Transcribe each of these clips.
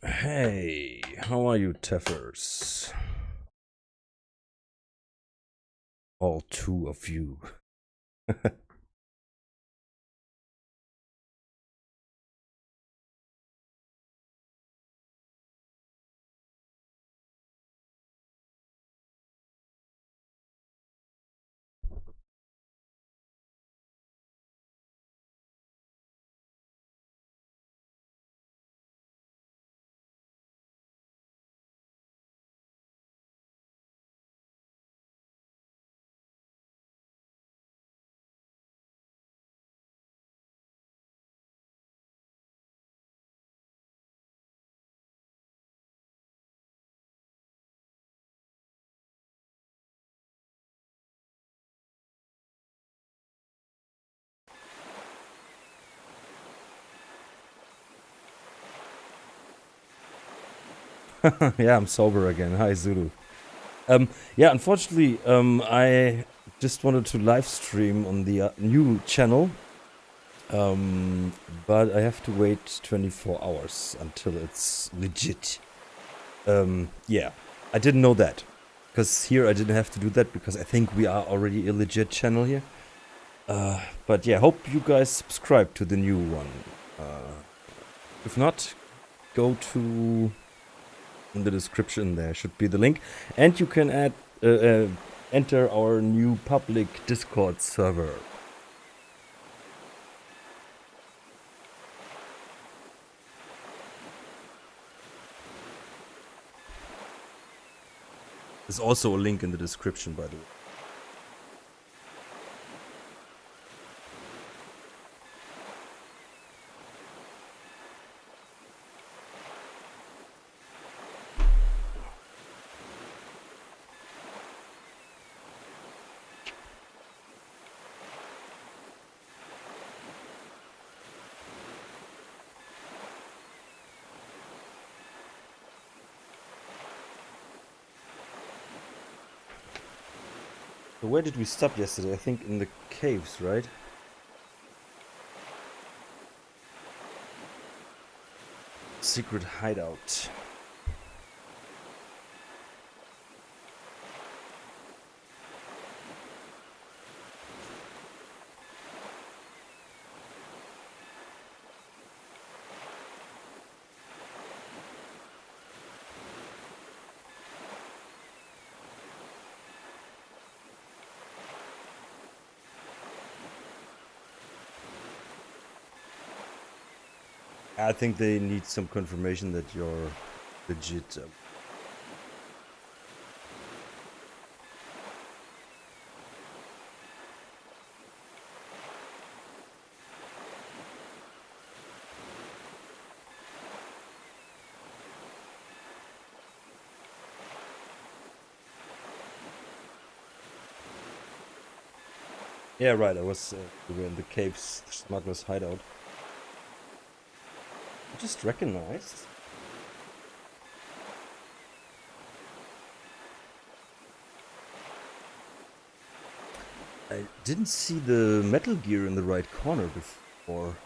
Hey, how are you, Teffers? All two of you. Yeah, I'm sober again. Hi, Zulu. Yeah, unfortunately, I just wanted to live stream on the new channel, but I have to wait 24 hours until it's legit. Yeah, I didn't know that, because here I didn't have to do that because I think we are already a legit channel here. But yeah, hope you guys subscribe to the new one. If not, go to in the description. There should be the link, and you can enter our new public Discord server. There's also a link in the description, by the way. So where did we stop yesterday? I think in the caves, right? Secret hideout. I think they need some confirmation that you're legit. Yeah, right. We were in the caves, smuggler's hideout. I just recognized. I didn't see the Metal Gear in the right corner before.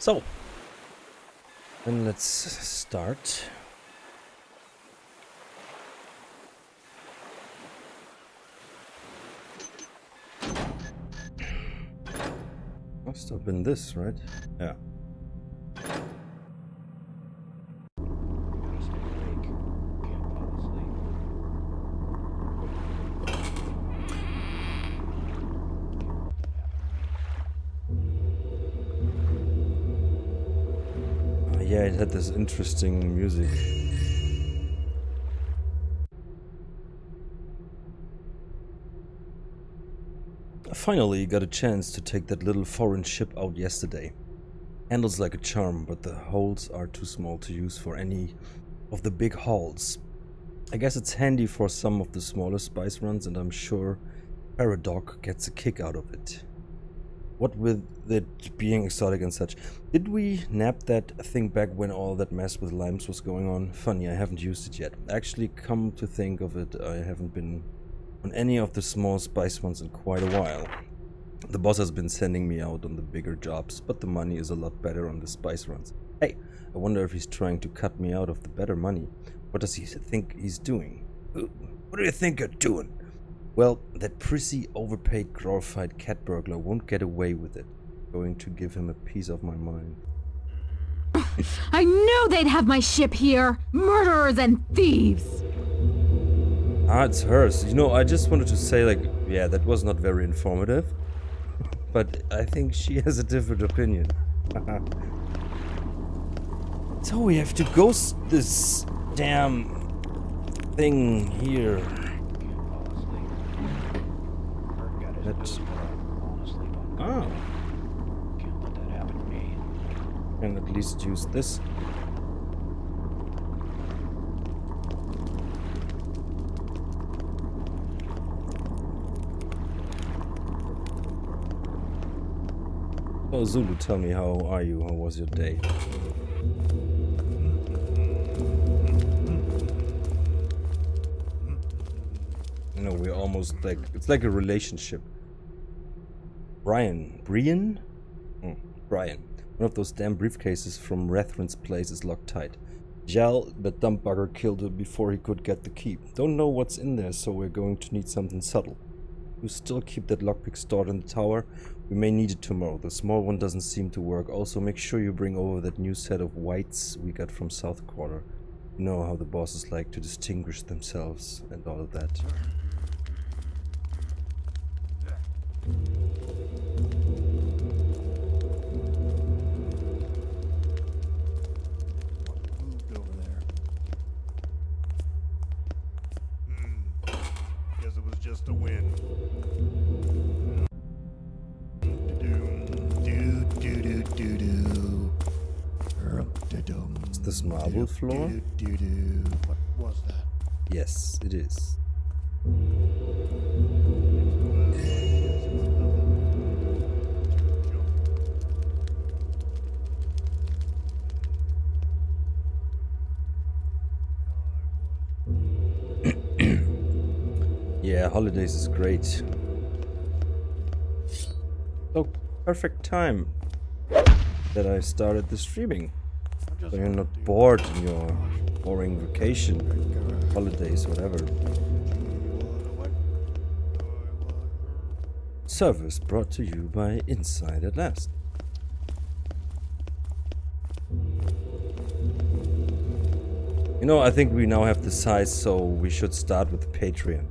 So, then let's start. Must have been this, right? Yeah. Yeah, it had this interesting music. I finally got a chance to take that little foreign ship out yesterday. Handles like a charm, but the holes are too small to use for any of the big hauls. I guess it's handy for some of the smaller spice runs, and I'm sure Paradog gets a kick out of it. What with it being exotic and such. Did we nab that thing back when all that mess with limes was going on? Funny, I haven't used it yet. Actually, come to think of it, I haven't been on any of the small spice ones in quite a while. The boss has been sending me out on the bigger jobs, but the money is a lot better on the spice runs. Hey, I wonder if he's trying to cut me out of the better money. What does he think he's doing? What do you think you're doing? Well, that prissy, overpaid, glorified cat burglar won't get away with it. Going to give him a piece of my mind. I knew they'd have my ship here! Murderers and thieves! Ah, it's hers. You know, I just wanted to say, like, yeah, that was not very informative. But I think she has a different opinion. So we have to ghost this damn thing here. Ah. Can at least use this. Oh, Zulu, tell me, how are you? How was your day? You know, we're almost like, it's like a relationship. Brian. Brian? Brian. One of those damn briefcases from Rathrin's place is locked tight. Jal, the dumb bugger, killed her before he could get the key. Don't know what's in there, so we're going to need something subtle. You still keep that lockpick stored in the tower? We may need it tomorrow. The small one doesn't seem to work. Also, make sure you bring over that new set of whites we got from South Quarter. You know how the bosses like to distinguish themselves and all of that. Guess it was just the wind. Is this marble floor? What was that? Yes, it is. Yeah, holidays is great. So, perfect time that I started the streaming. So you're not bored in your boring vacation, holidays, whatever. Service brought to you by Inside at Last. You know, I think we now have the size, so we should start with Patreon.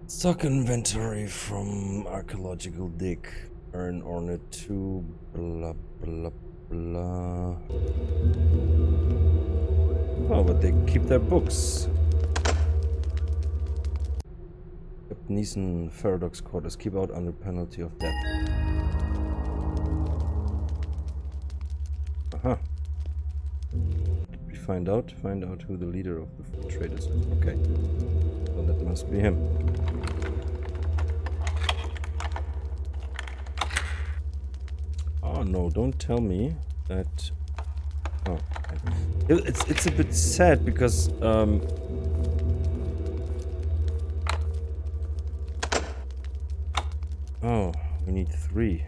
Stock inventory from archaeological dig. Earn ornate 2, blah blah blah. Oh, but they keep their books. Captain Neeson, Paradog's quarters. Keep out under penalty of death. Aha. Did we find out? Find out who the leader of the food traders is. Okay. Well, that must be him. Oh no, don't tell me that... Oh, okay. It's a bit sad because oh, we need 3.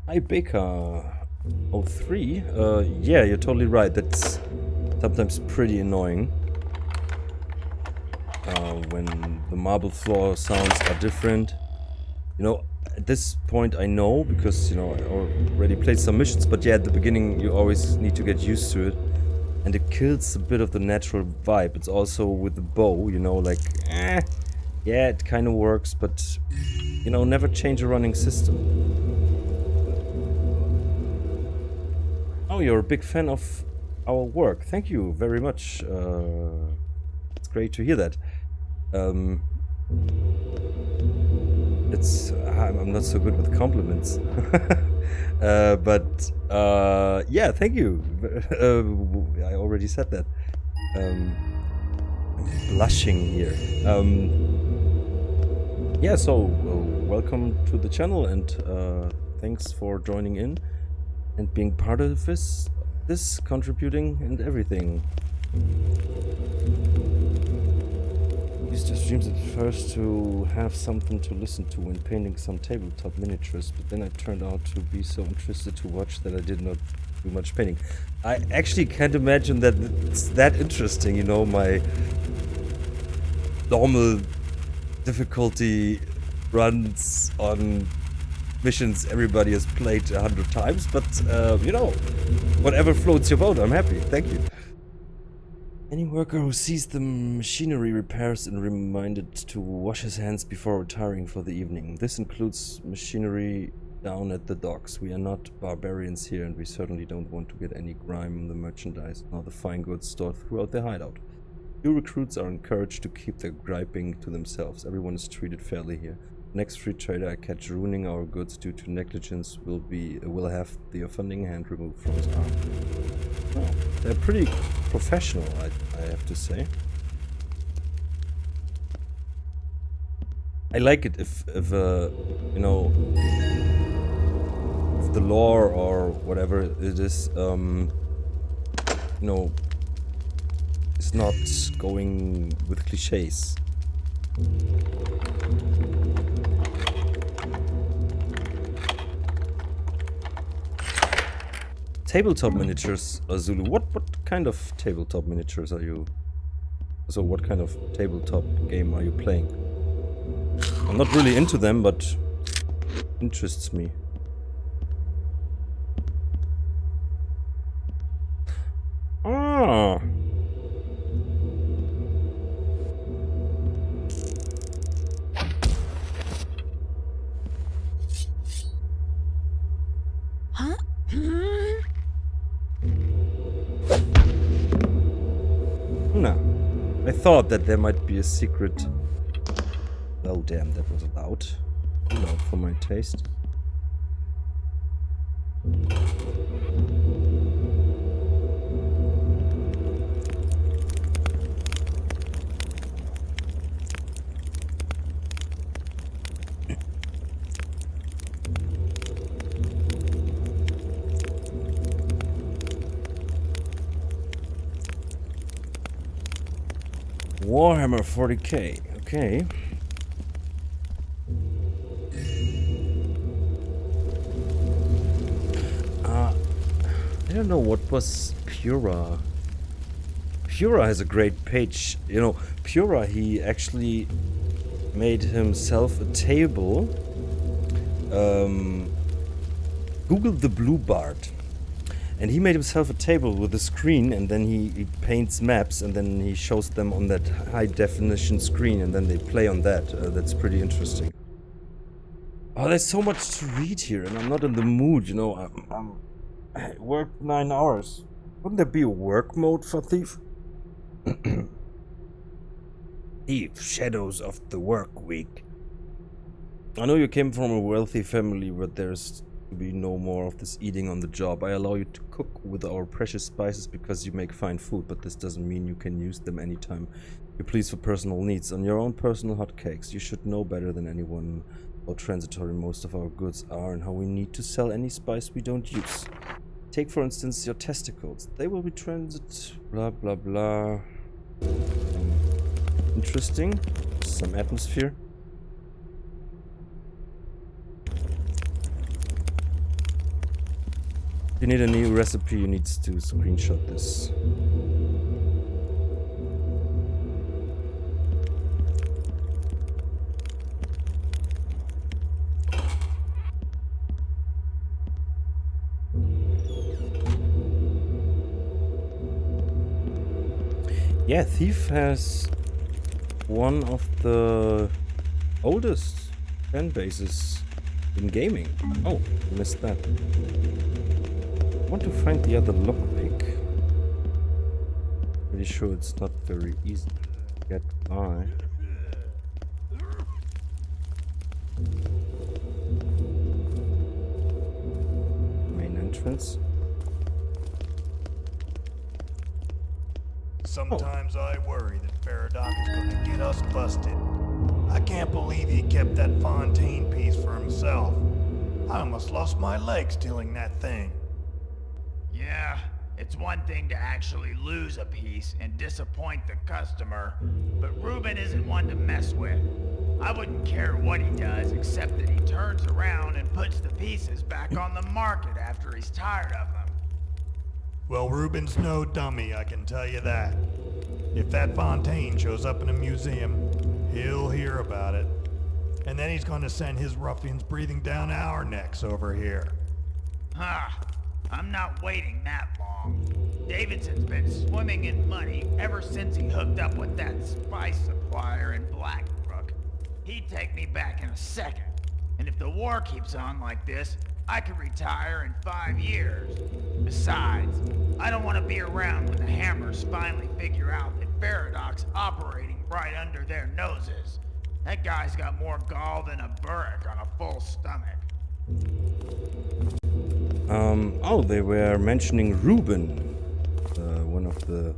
Hi Baker 03. Yeah, you're totally right. That's sometimes pretty annoying when the marble floor sounds are different. You know, at this point I know because, you know, I already played some missions, but yeah, at the beginning you always need to get used to it. and it kills a bit of the natural vibe. It's also with the bow, you know, like, yeah, it kind of works, but, you know, never change a running system. Oh, you're a big fan of our work. Thank you very much. It's great to hear that. I'm not so good with compliments. But yeah, thank you. I already said that. I'm blushing here. Yeah, so welcome to the channel, and thanks for joining in and being part of this contributing and everything. Used to streams at first to have something to listen to when painting some tabletop miniatures, but then I turned out to be so interested to watch that I did not do much painting. I actually can't imagine that it's that interesting, you know, my normal difficulty runs on missions everybody has played 100 times, but you know, whatever floats your boat, I'm happy. Thank you. Any worker who sees the machinery repairs and reminded to wash his hands before retiring for the evening. This includes machinery down at the docks. We are not barbarians here, and we certainly don't want to get any grime on the merchandise nor the fine goods stored throughout their hideout. New recruits are encouraged to keep their griping to themselves. Everyone is treated fairly here. Next free trader I catch ruining our goods due to negligence will have the offending hand removed from his arm. Oh, they're pretty professional, I have to say. I like it if you know, if the lore or whatever it is, you know, is not going with cliches. Tabletop miniatures, Zulu. What kind of tabletop miniatures are you? So what kind of tabletop game are you playing? I'm not really into them, but interests me. Ah. Huh? No. I thought that there might be a secret. Oh damn, that was loud. Too loud for my taste. Warhammer 40k, okay. I don't know what was Pura. Pura has a great page. You know, Pura, he actually made himself a table. Googled the Blue Bard. And he made himself a table with a screen, and then he paints maps, and then he shows them on that high definition screen, and then they play on that. That's pretty interesting. Oh, there's so much to read here, and I'm not in the mood, you know. I worked 9 hours. Wouldn't there be a work mode for Thief? Thief, shadows of the work week. I know you came from a wealthy family, but there's to be no more of this eating on the job. I allow you to cook with our precious spices because you make fine food, but this doesn't mean you can use them anytime you please for personal needs. On your own personal hotcakes, you should know better than anyone how transitory most of our goods are and how we need to sell any spice we don't use. Take for instance your testicles. They will be transit blah blah blah. Interesting. Some atmosphere. If you need a new recipe, you need to screenshot this. Yeah, Thief has one of the oldest fan bases in gaming. Oh, missed that. I want to find the other lockpick. Pretty sure it's not very easy to get by. Main entrance. Sometimes I worry that Faradoc is gonna get us busted. I can't believe he kept that Fontaine piece for himself. I almost lost my leg stealing that thing. Yeah, it's one thing to actually lose a piece and disappoint the customer, but Ruben isn't one to mess with. I wouldn't care what he does except that he turns around and puts the pieces back on the market after he's tired of them. Well, Ruben's no dummy, I can tell you that. If that Fontaine shows up in a museum, he'll hear about it. And then he's gonna send his ruffians breathing down our necks over here. Ha! I'm not waiting that long. Davidson's been swimming in money ever since he hooked up with that spice supplier in Blackbrook. He'd take me back in a second. And if the war keeps on like this, I could retire in 5 years. Besides, I don't want to be around when the Hammers finally figure out that Faradoc's operating right under their noses. That guy's got more gall than a burrick on a full stomach. Oh, they were mentioning Ruben, one of the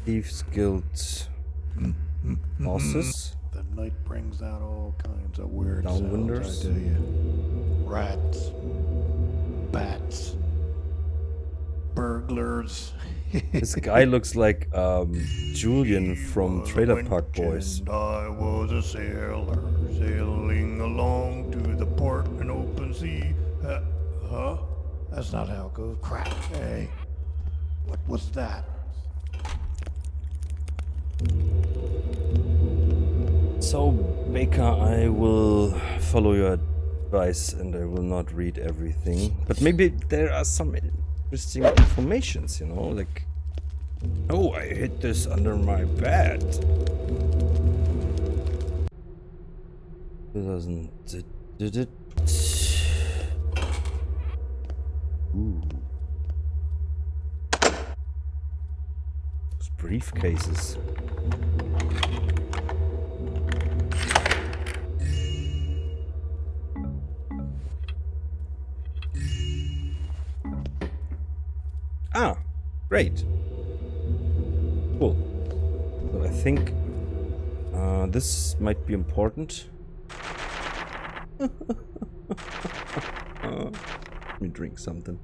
Thieves Guild bosses. The night brings out all kinds of weird Downwinders. sounds, I tell you. Rats, bats, burglars. This guy looks like Julian from Trailer Park Boys. And I was a sailor sailing along to the port and open sea. Huh? That's not how it goes. Crap. Hey, what was that? So, Baker, I will follow your advice and I will not read everything. But maybe there are some interesting informations, you know, like, oh, I hid this under my bed. 2000. Ooh. Those briefcases. Ah, great. Cool. So I think this might be important. Let me drink something.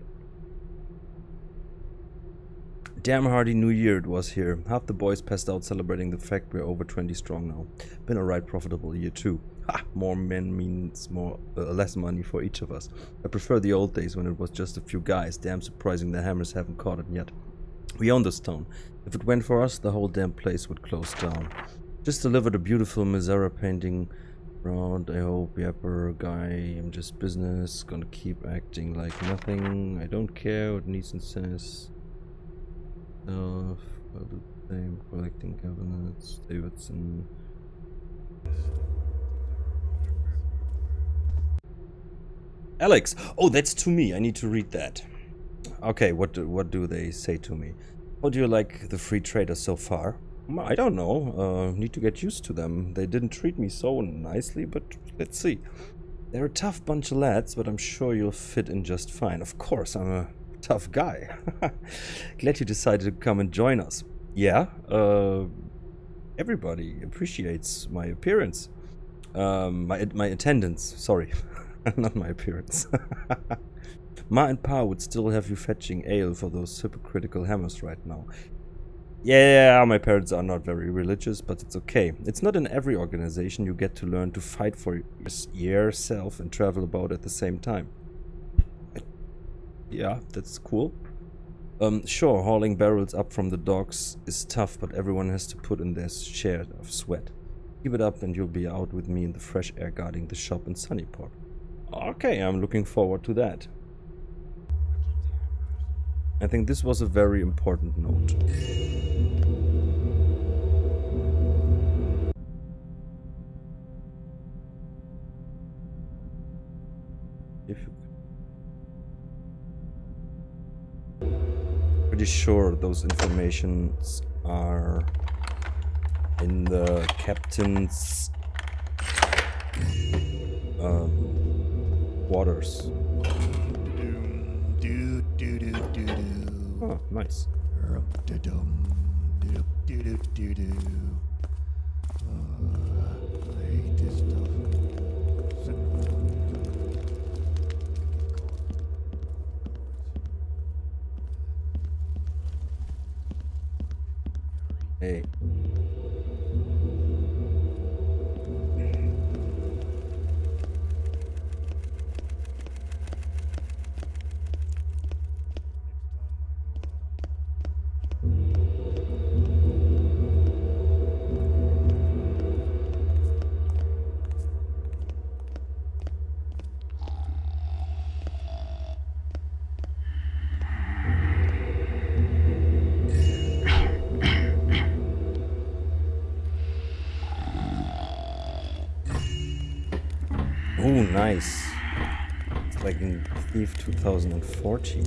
Damn hardy New Year it was here. Half the boys passed out celebrating the fact we're over 20 strong now. Been a right profitable year too. Ha! More men means less money for each of us. I prefer the old days when it was just a few guys. Damn surprising the Hammers haven't caught it yet. We own this town. If it went for us, the whole damn place would close down. Just delivered a beautiful Misera painting around. I hope Yapper guy. I'm just business. Gonna keep acting like nothing. I don't care what Neeson says. I'll do the same. Collecting cabinets. Davidson. Alex! Oh, that's to me. I need to read that. Okay, what do they say to me? How do you like the free traders so far? I don't know. Need to get used to them. They didn't treat me so nicely, but let's see. They're a tough bunch of lads, but I'm sure you'll fit in just fine. Of course, I'm a tough guy. Glad you decided to come and join us. Yeah, everybody appreciates my appearance. My attendance, sorry. Not my appearance. Ma and Pa would still have you fetching ale for those hypocritical Hammers right now. Yeah, my parents are not very religious, but it's okay. It's not in every organization you get to learn to fight for yourself and travel about at the same time. Yeah, that's cool. Sure, hauling barrels up from the docks is tough, but everyone has to put in their share of sweat. Keep it up and you'll be out with me in the fresh air guarding the shop in Sunnyport. Okay, I'm looking forward to that. I think this was a very important note. pretty sure those informations are in the captain's quarters. Oh, nice. I hate this stuff. Hey. Oh, nice. It's like in Thief 2014.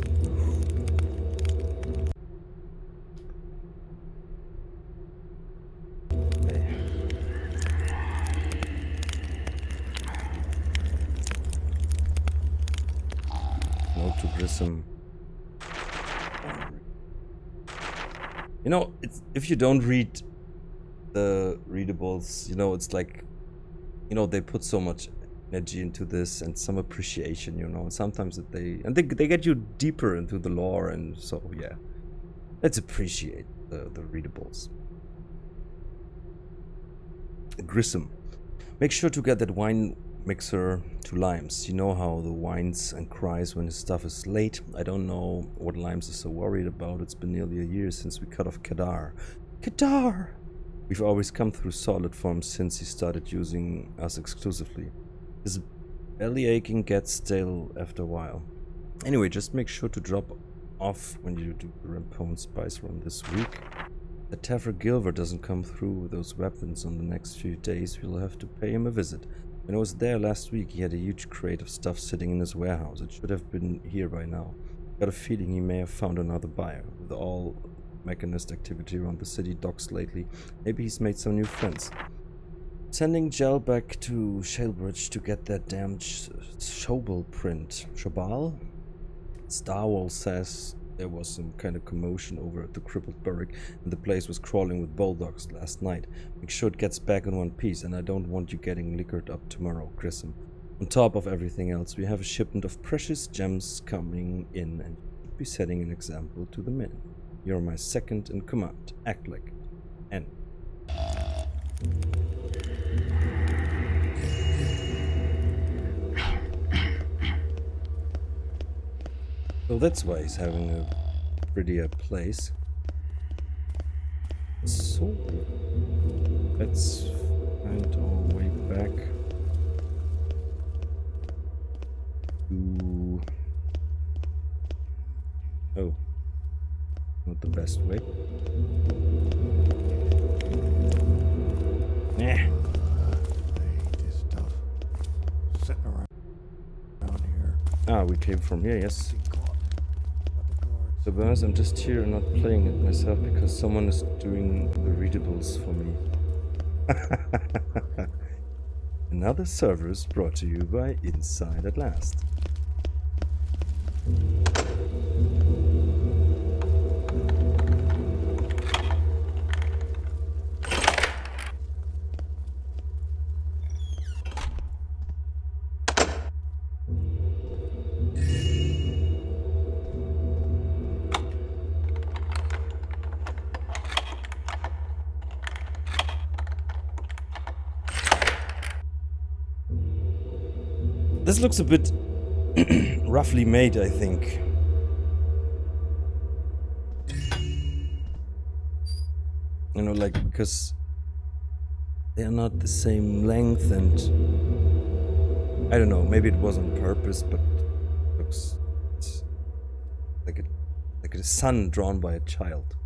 Okay. No to Grissom. You know, it's, if you don't read the readables, you know, it's like, you know, they put so much energy into this and some appreciation, you know, and sometimes that they get you deeper into the lore, and so yeah, let's appreciate the readables. Grissom, make sure to get that wine mixer to Limes. You know how the whines and cries when his stuff is late. I don't know what Limes is so worried about. It's been nearly a year since we cut off Kadar. Kadar! We've always come through solid form since he started using us exclusively. His belly aching gets stale after a while. Anyway, just make sure to drop off when you do the Rampone Spice Run this week. The Taffer Gilver doesn't come through with those weapons on the next few days, we'll have to pay him a visit. When I was there last week, he had a huge crate of stuff sitting in his warehouse. It should have been here by now. Got a feeling he may have found another buyer. With all mechanist activity around the city docks lately, maybe he's made some new friends. Sending Gel back to Shalebridge to get that damned Shobal print. Shobal? Starwall says there was some kind of commotion over at the crippled barrack and the place was crawling with bulldogs last night. Make sure it gets back in one piece, and I don't want you getting liquored up tomorrow, Grissom. On top of everything else, we have a shipment of precious gems coming in and should be setting an example to the men. You're my second in command. Act like it. N. So that's why he's having a prettier place. So let's find our way back to... Oh, not the best way. Nah. I hate this stuff. Sitting around here. Ah, we came from here, yes. Get caught by the guards. To be honest, I'm just here and not playing it myself because someone is doing the readables for me. Another server is brought to you by Inside at Last. This looks a bit roughly made, I think. You know, like, because they are not the same length, and I don't know, maybe it was on purpose, but it looks like a sun drawn by a child.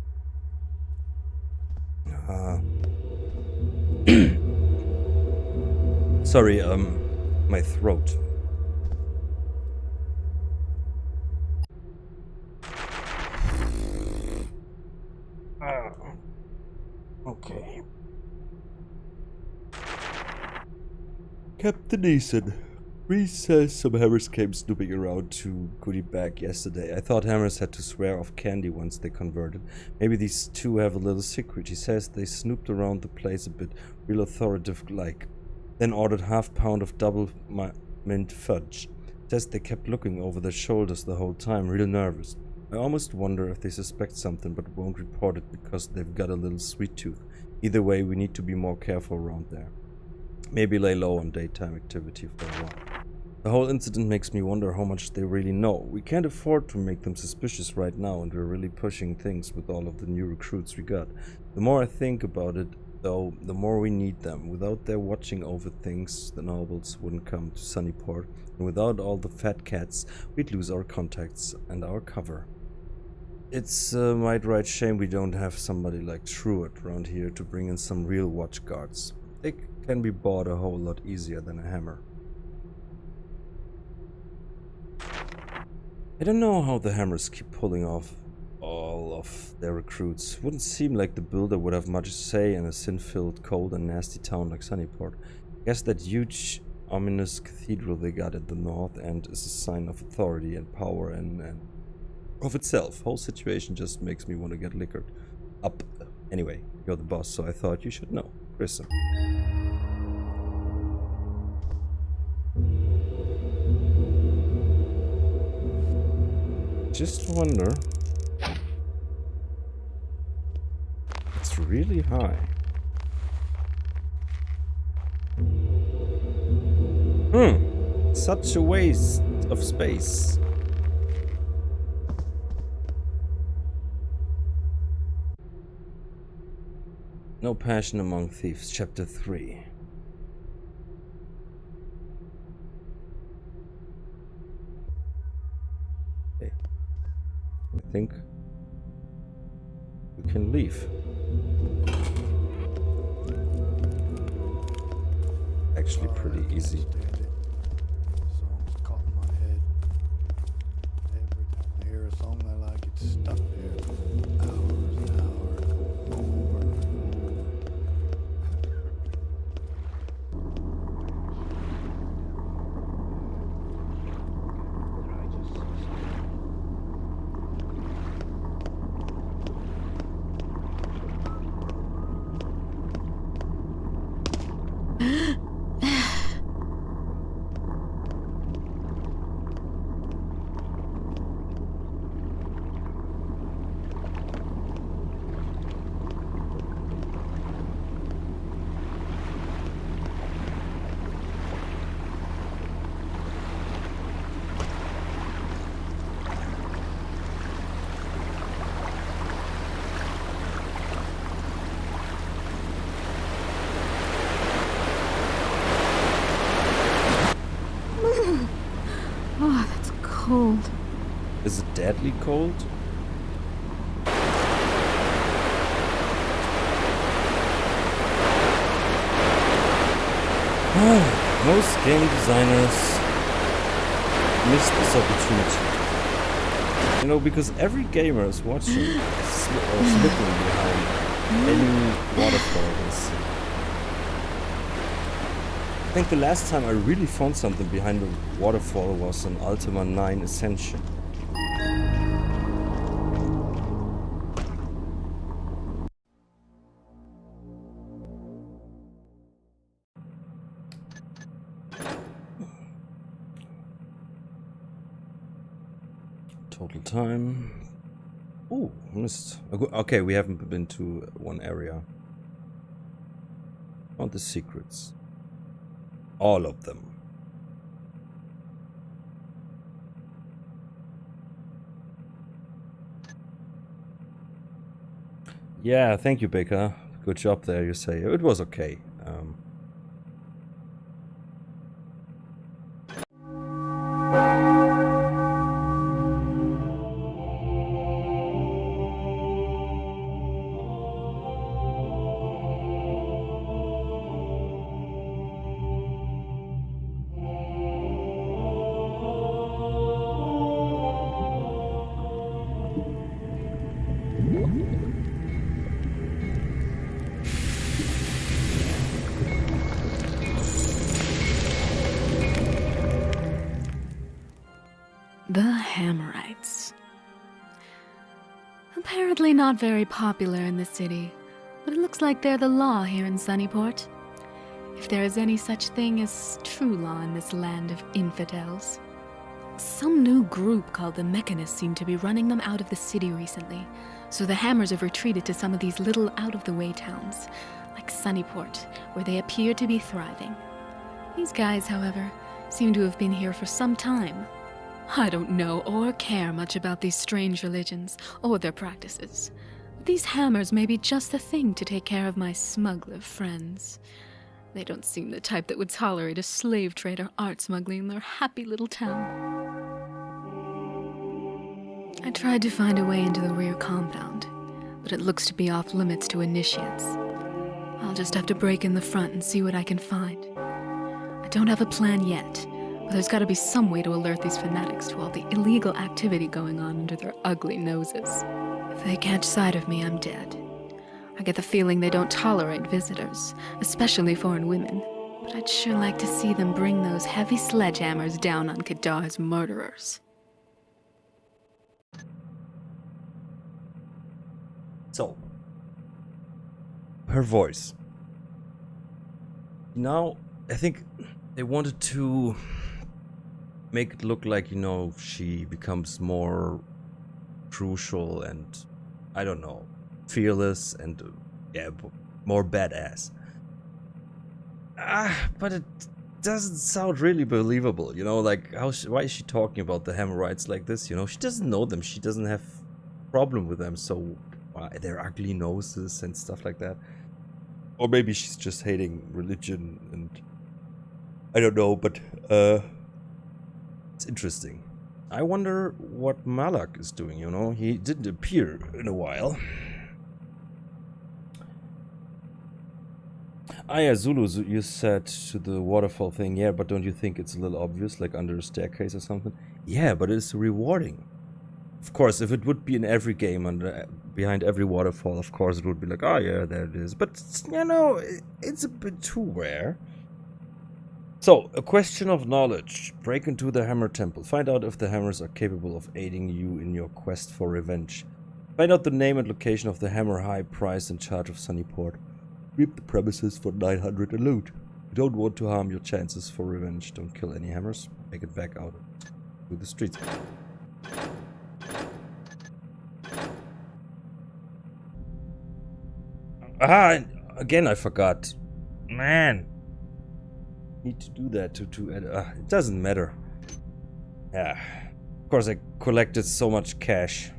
Sorry, my throat. Captain Eason. Reese says some hammers came snooping around to goodie bag yesterday. I thought hammers had to swear off candy once they converted. Maybe these two have a little secret. He says they snooped around the place a bit, real authoritative-like. Then ordered half-pound of double mint fudge. Says they kept looking over their shoulders the whole time, real nervous. I almost wonder if they suspect something but won't report it because they've got a little sweet tooth. Either way, we need to be more careful around there. Maybe lay low on daytime activity for a while. The whole incident makes me wonder how much they really know. We can't afford to make them suspicious right now, and we're really pushing things with all of the new recruits we got. The more I think about it, though, the more we need them. Without their watching over things, the nobles wouldn't come to Sunnyport, and without all the fat cats, we'd lose our contacts and our cover. It's a might right shame we don't have somebody like Truett around here to bring in some real watch guards. They can be bought a whole lot easier than a hammer. I don't know how the hammers keep pulling off all of their recruits. Wouldn't seem like the builder would have much say in a sin-filled, cold and nasty town like Sunnyport. Guess that huge, ominous cathedral they got at the north end is a sign of authority and power and of itself. Whole situation just makes me want to get liquored up. Anyway, you're the boss, so I thought you should know. Grissom. Just wonder. It's really high. Such a waste of space. No passion among thieves, chapter 3. Okay. I think we can leave. Actually pretty easy. Song's caught in my head. Every time I hear a song I like, it's stuck there for hours and hours, over and over. Oh, that's cold. Is it deadly cold? Most game designers miss this opportunity. You know, because every gamer is watching or slipping behind any waterfall they see. I think the last time I really found something behind a waterfall was on Ultima 9 Ascension. Total time. Oh, missed. Okay, we haven't been to one area. Found the secrets. All of them. Yeah, thank you, Baker. Good job there, you say. It was okay. Hammerites. Apparently not very popular in the city, but it looks like they're the law here in Sunnyport. If there is any such thing as true law in this land of infidels. Some new group called the Mechanists seem to be running them out of the city recently, so the Hammers have retreated to some of these little out-of-the-way towns, like Sunnyport, where they appear to be thriving. These guys, however, seem to have been here for some time. I don't know or care much about these strange religions or their practices, but these Hammers may be just the thing to take care of my smuggler friends. They don't seem the type that would tolerate a slave trade or art smuggling in their happy little town. I tried to find a way into the rear compound, but it looks to be off limits to initiates. I'll just have to break in the front and see what I can find. I don't have a plan yet, but there's got to be some way to alert these fanatics to all the illegal activity going on under their ugly noses. If they catch sight of me, I'm dead. I get the feeling they don't tolerate visitors, especially foreign women, but I'd sure like to see them bring those heavy sledgehammers down on Kadar's murderers. So, her voice. Now, I think they wanted to make it look like, you know, she becomes more crucial and, I don't know, fearless and, yeah, more badass. But it doesn't sound really believable, you know, like, why is she talking about the Hammerites like this, you know? She doesn't know them, she doesn't have problem with them, so their ugly noses and stuff like that. Or maybe she's just hating religion and I don't know, but it's interesting. I wonder what Malak is doing, you know? He didn't appear in a while. Ah yeah, Zulu, you said to the waterfall thing, yeah, but don't you think it's a little obvious, like under a staircase or something? Yeah, but it's rewarding. Of course, if it would be in every game and behind every waterfall, of course it would be like, oh yeah, there it is. But, you know, it's a bit too rare. So, a question of knowledge. Break into the Hammer Temple. Find out if the Hammers are capable of aiding you in your quest for revenge. Find out the name and location of the Hammer High Priest in charge of Sunnyport. Sweep the premises for 900 and loot. You don't want to harm your chances for revenge. Don't kill any Hammers. Make it back out to the streets. Ah, again I forgot. Man. Need to do that to it doesn't matter. Yeah. Of course I collected so much cash.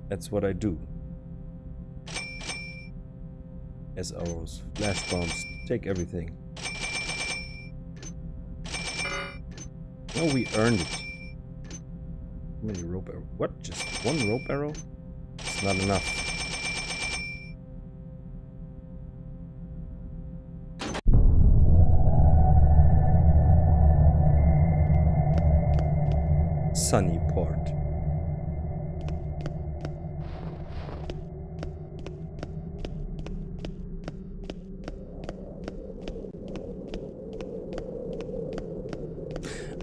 That's what I do. As arrows, flash bombs, take everything. No, we earned it. How many rope arrows? What? Just one rope arrow? It's not enough. Sunnyport.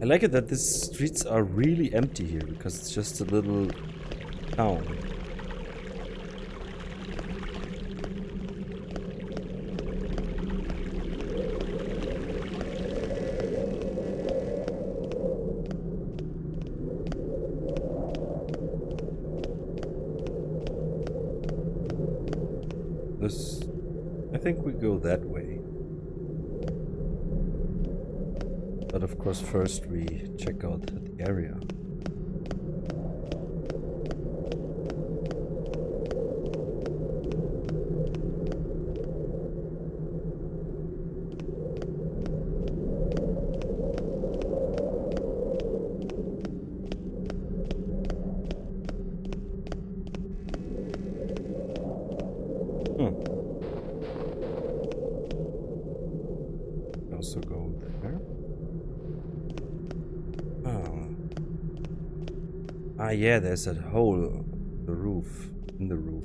I like it that these streets are really empty here because it's just a little town. I think we go that way. But of course first we check out the area. Also go there. Oh. Ah yeah, there's that hole, the roof, in the roof.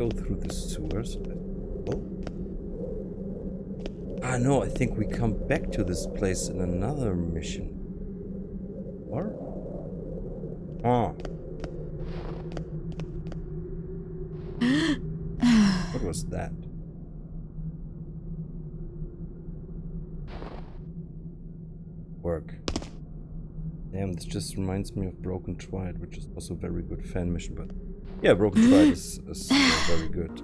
go through the sewers. Oh. Ah, no, I think we come back to this place in another mission. Or? Ah. What was that? Work. Damn, this just reminds me of Broken Triad, which is also a very good fan mission, but yeah, Broken Triad is very good.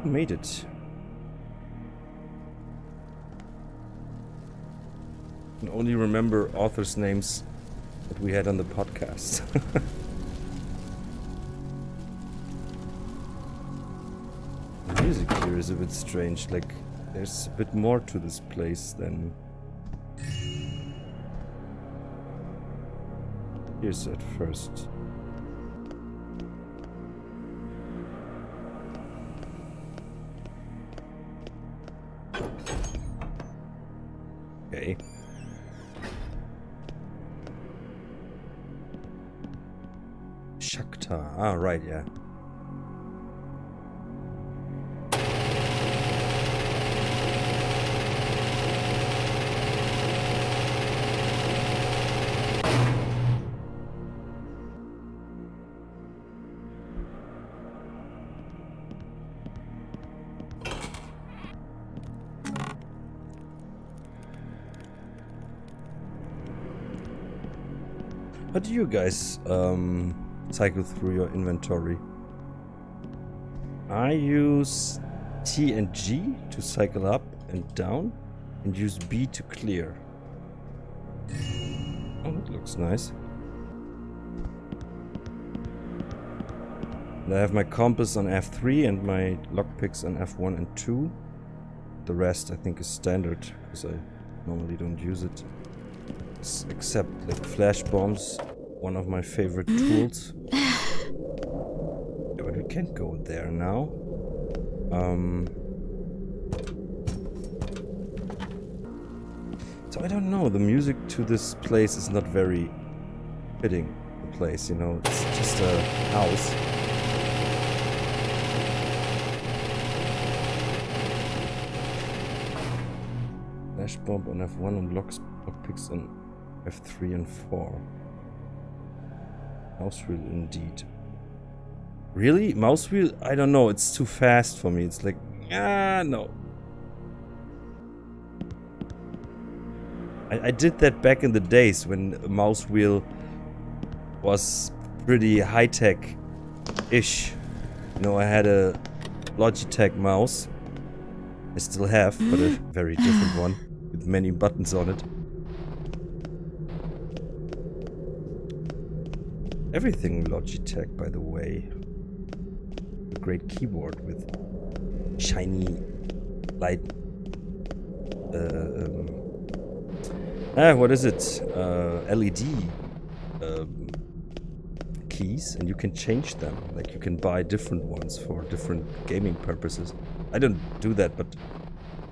Who made it? I can only remember authors' names that we had on the podcast. The music here is a bit strange, like there's a bit more to this place than here's at first. Okay. Shakhtar. Ah, right, yeah. How do you guys cycle through your inventory? I use T and G to cycle up and down, and use B to clear. Oh, that looks nice. And I have my compass on F3 and my lockpicks on F1 and 2. The rest I think is standard, because I normally don't use it. Except like flash bombs, one of my favorite tools. Yeah, but we can't go there now. So I don't know, the music to this place is not very fitting the place, you know, it's just a house. Flash bomb on F1 and lockpicks on F3 and 4. Mouse wheel indeed. Really? Mouse wheel? I don't know, it's too fast for me. It's like, no. I did that back in the days when a mouse wheel was pretty high-tech-ish. You know, I had a Logitech mouse. I still have, but a very different one with many buttons on it. Everything Logitech, by the way. A great keyboard with shiny light. What is it? LED keys, and you can change them. Like you can buy different ones for different gaming purposes. I don't do that, but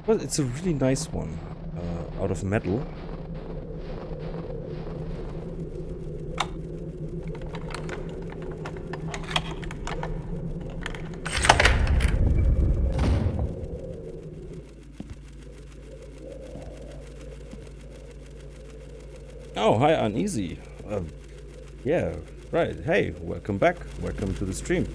well, it's a really nice one, out of metal. Oh, hi, Uneasy. Yeah, right. Hey, welcome back. Welcome to the stream.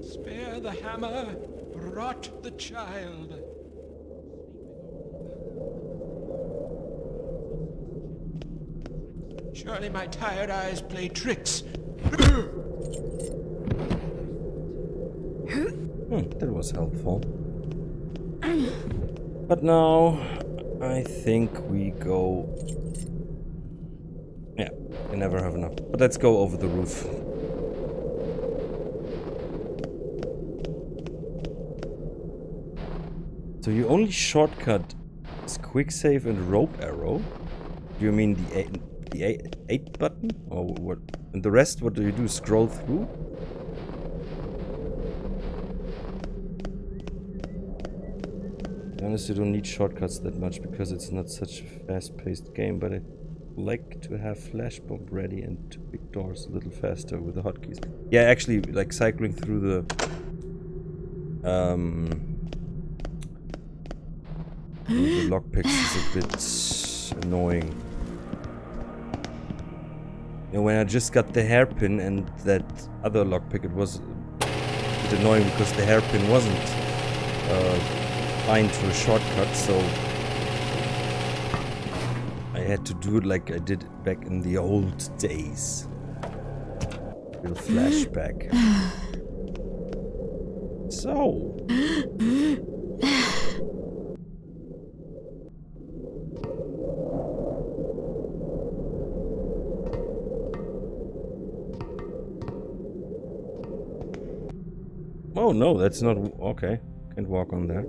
Spare the hammer. Rot the child. Surely my tired eyes play tricks. That was helpful. But now, I think we go... Yeah, we never have enough. But let's go over the roof. So you only shortcut It's quick save and rope arrow. Do you mean the 8 button? Or what? And the rest, what do you do? Scroll through? To be honest, you don't need shortcuts that much because it's not such a fast-paced game, but I like to have flash bomb ready and to pick doors a little faster with the hotkeys. Yeah, actually, like cycling through the lockpicks is a bit annoying. You know, when I just got the hairpin and that other lockpick, it was a bit annoying because the hairpin wasn't fine to a shortcut, so I had to do it like I did back in the old days. Real flashback. So. Oh no, that's not okay. Can't walk on there.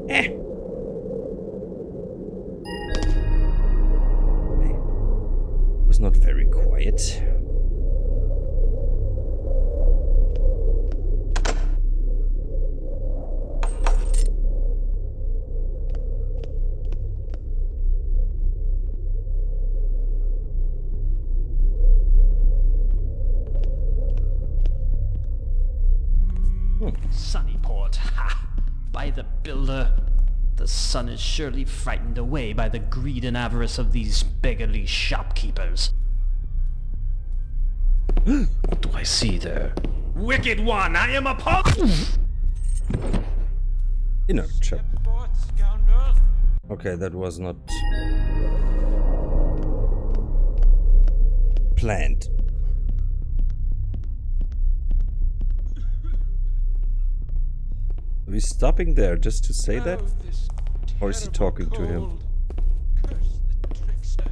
Eh. Okay. It was not very quiet. Sunnyport, ha! By the builder, the sun is surely frightened away by the greed and avarice of these beggarly shopkeepers. What do I see there? Wicked one, I am opposed! Inner chap. Step forth, scoundrel. Okay, that was not planned. Are we stopping there just to say that? Oh, this Or is he terrible talking to him? cold. Curse the trickster.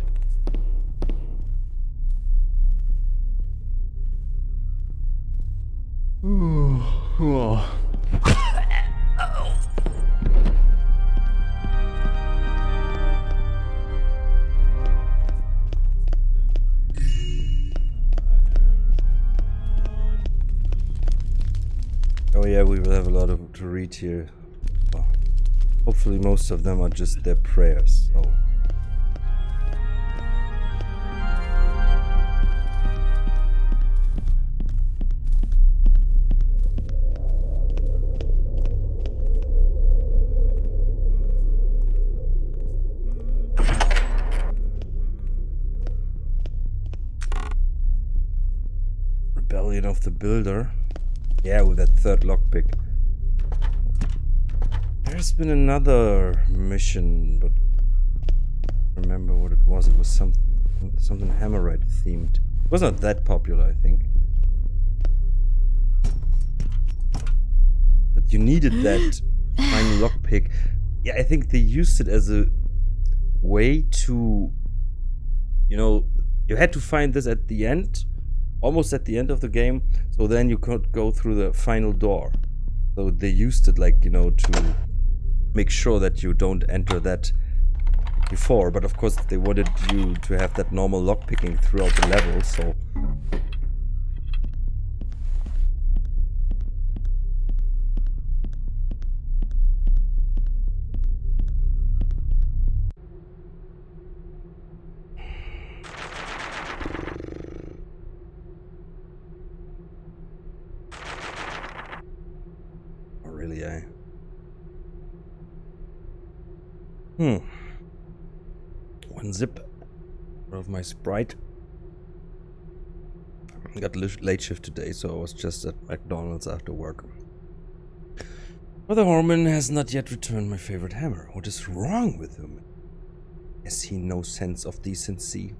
Oh yeah, we will have a lot of to read here. Well, hopefully most of them are just their prayers. Oh. Rebellion of the Builder. Yeah, with that third lockpick. There's been another mission, but I don't remember what it was. It was something Hammerite themed. It was not that popular, I think. But you needed that final lockpick. Yeah, I think they used it as a way to, you know, you had to find this at the end. Almost at the end of the game, so then you could go through the final door. So they used it, like, you know, to make sure that you don't enter that before. But of course they wanted you to have that normal lockpicking throughout the level, so... Really, eh? One zip out of my Sprite. I got late shift today, so I was just at McDonald's after work. Brother Horman has not yet returned my favorite hammer. What is wrong with him? Has he no sense of decency?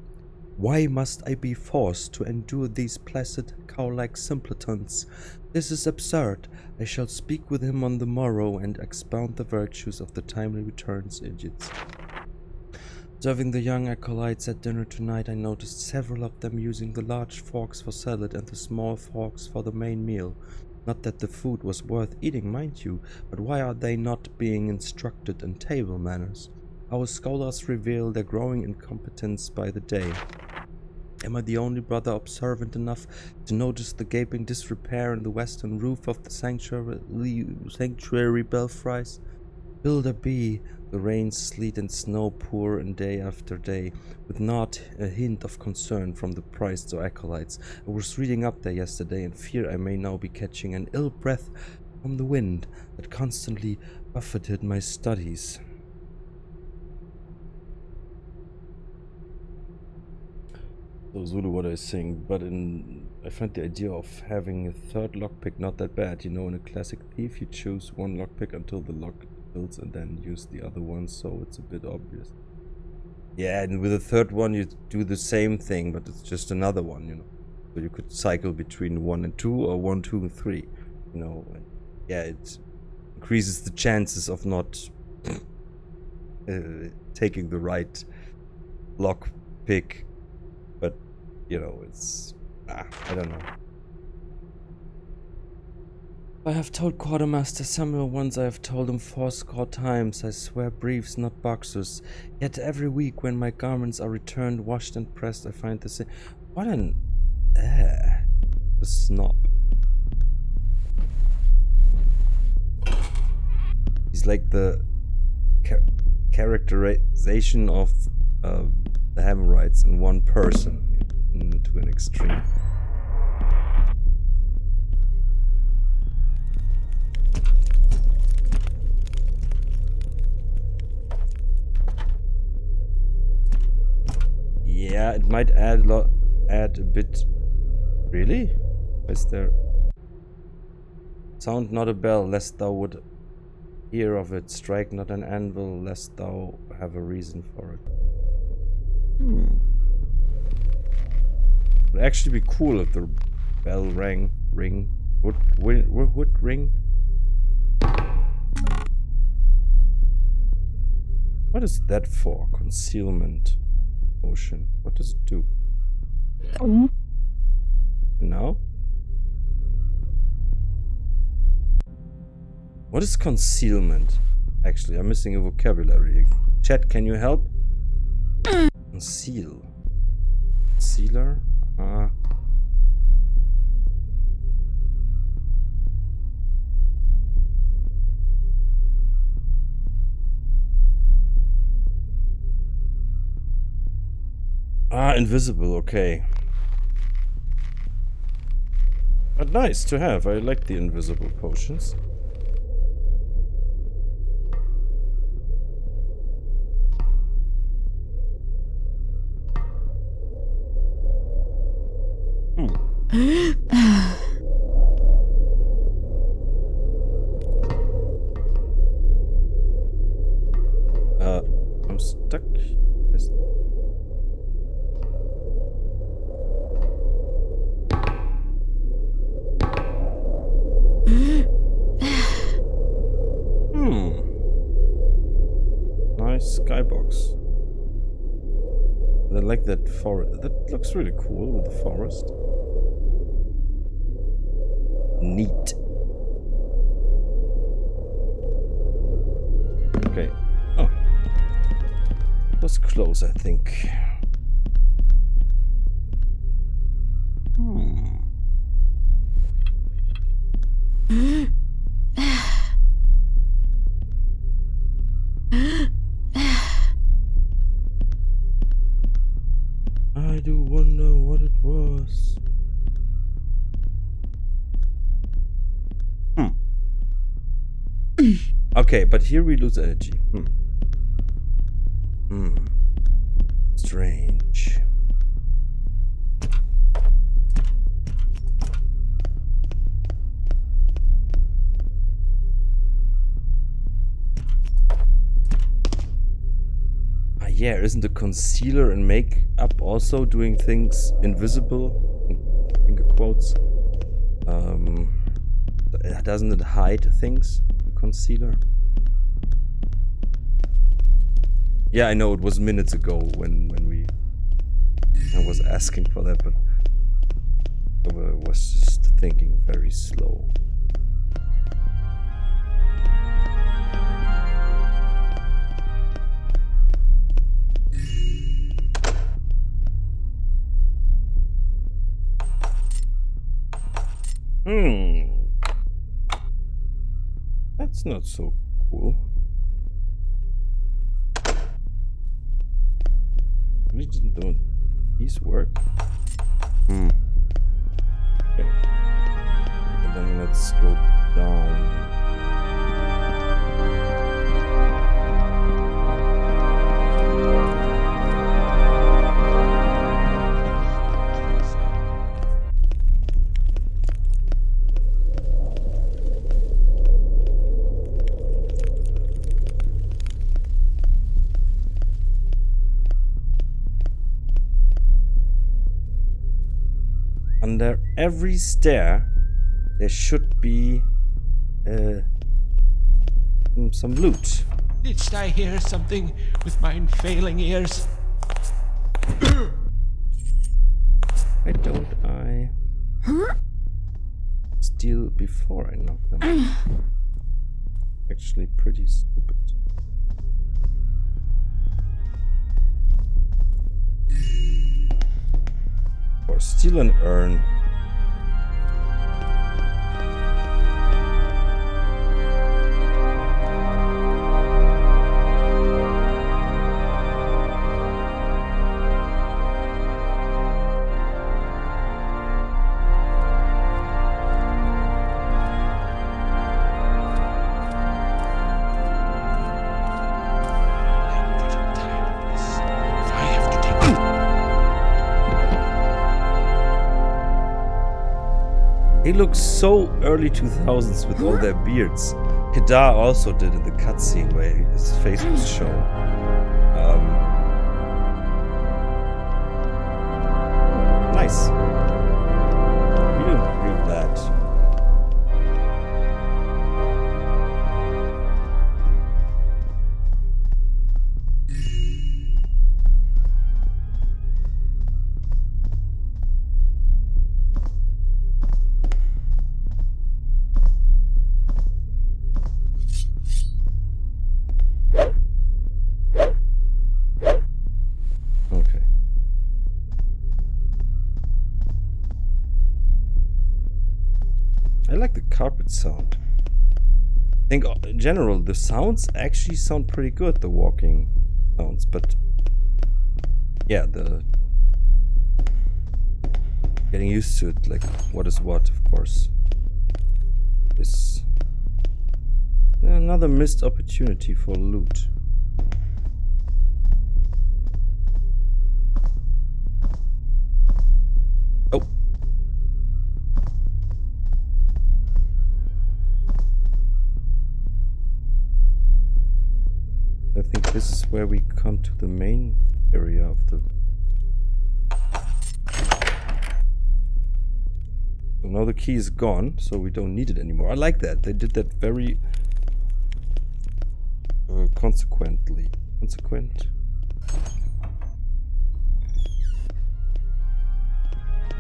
Why must I be forced to endure these placid, cow-like simpletons? This is absurd. I shall speak with him on the morrow and expound the virtues of the timely returns, idiots. Observing the young acolytes at dinner tonight, I noticed several of them using the large forks for salad and the small forks for the main meal. Not that the food was worth eating, mind you, but why are they not being instructed in table manners? Our scholars reveal their growing incompetence by the day. Am I the only brother observant enough to notice the gaping disrepair in the western roof of the sanctuary belfries? Will there be the rain, sleet and snow pour in day after day, with not a hint of concern from the priests or acolytes? I was reading up there yesterday and fear I may now be catching an ill breath from the wind that constantly buffeted my studies. So Zulu, what I saying, but I find the idea of having a third lockpick not that bad. You know, in a classic Thief, you choose one lockpick until the lock builds and then use the other one, so it's a bit obvious. Yeah, and with the third one, you do the same thing, but it's just another one, you know. So you could cycle between 1 and 2 or 1, 2, and 3, you know. And yeah, it increases the chances of not taking the right lockpick. But, you know, it's... I don't know. I have told Quartermaster Samuel once, I have told him 4 times, I swear briefs, not boxers. Yet every week when my garments are returned, washed and pressed, I find the same... What an... a snob. He's like the characterization of the Hammerites in one person, to an extreme. Yeah, it might add a bit. Really? Is there? Sound not a bell, lest thou would hear of it. Strike not an anvil, lest thou have a reason for it. Would actually be cool if the bell would ring. What is that for? Concealment potion. What does it do? No? What is concealment? Actually, I'm missing a vocabulary. Chat, can you help? Conceal. Concealer? Invisible, okay. But nice to have. I like the invisible potions. I'm stuck. Nice skybox. I like that forest. That looks really cool with the forest. Neat. Okay. Oh. It was close, I think. I do wonder what it was. Okay, but here we lose energy. Strange. Yeah, isn't the concealer and makeup also doing things invisible? Finger quotes. Doesn't it hide things? The concealer. Yeah, I know it was minutes ago when I was asking for that, but I was just thinking very slow. That's not so cool. We didn't do these work. Okay. And then let's go down. Under every stair, there should be some loot. Didst I hear something with mine failing ears? Why don't I steal before I knock them? Actually, pretty stupid. Or steal an urn. They look so early 2000s with all their beards. Kedar also did in the cutscene where his face was shown. Nice. We didn't read that. I like the carpet sound. I think in general the sounds actually sound pretty good, the walking sounds, but yeah, the getting used to it, like what is what, of course, is another missed opportunity for loot. Oh. I think this is where we come to the main area of the... So now the key is gone, so we don't need it anymore. I like that. They did that very consequently. Consequent?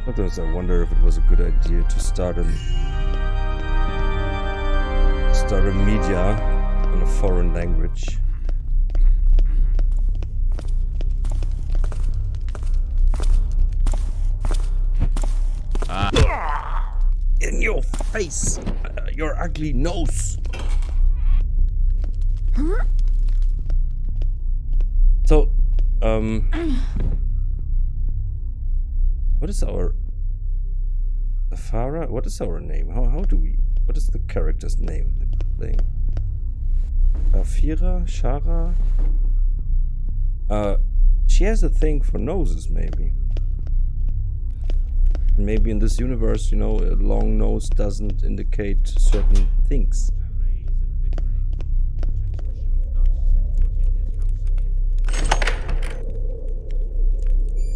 Sometimes I wonder if it was a good idea to start a media in a foreign language. In your face! Your ugly nose! So, what is our... Afara? What is our name? How do we... What is the character's name that we're playing? Afira? Shara? She has a thing for noses, maybe. Maybe in this universe, you know, a long nose doesn't indicate certain things.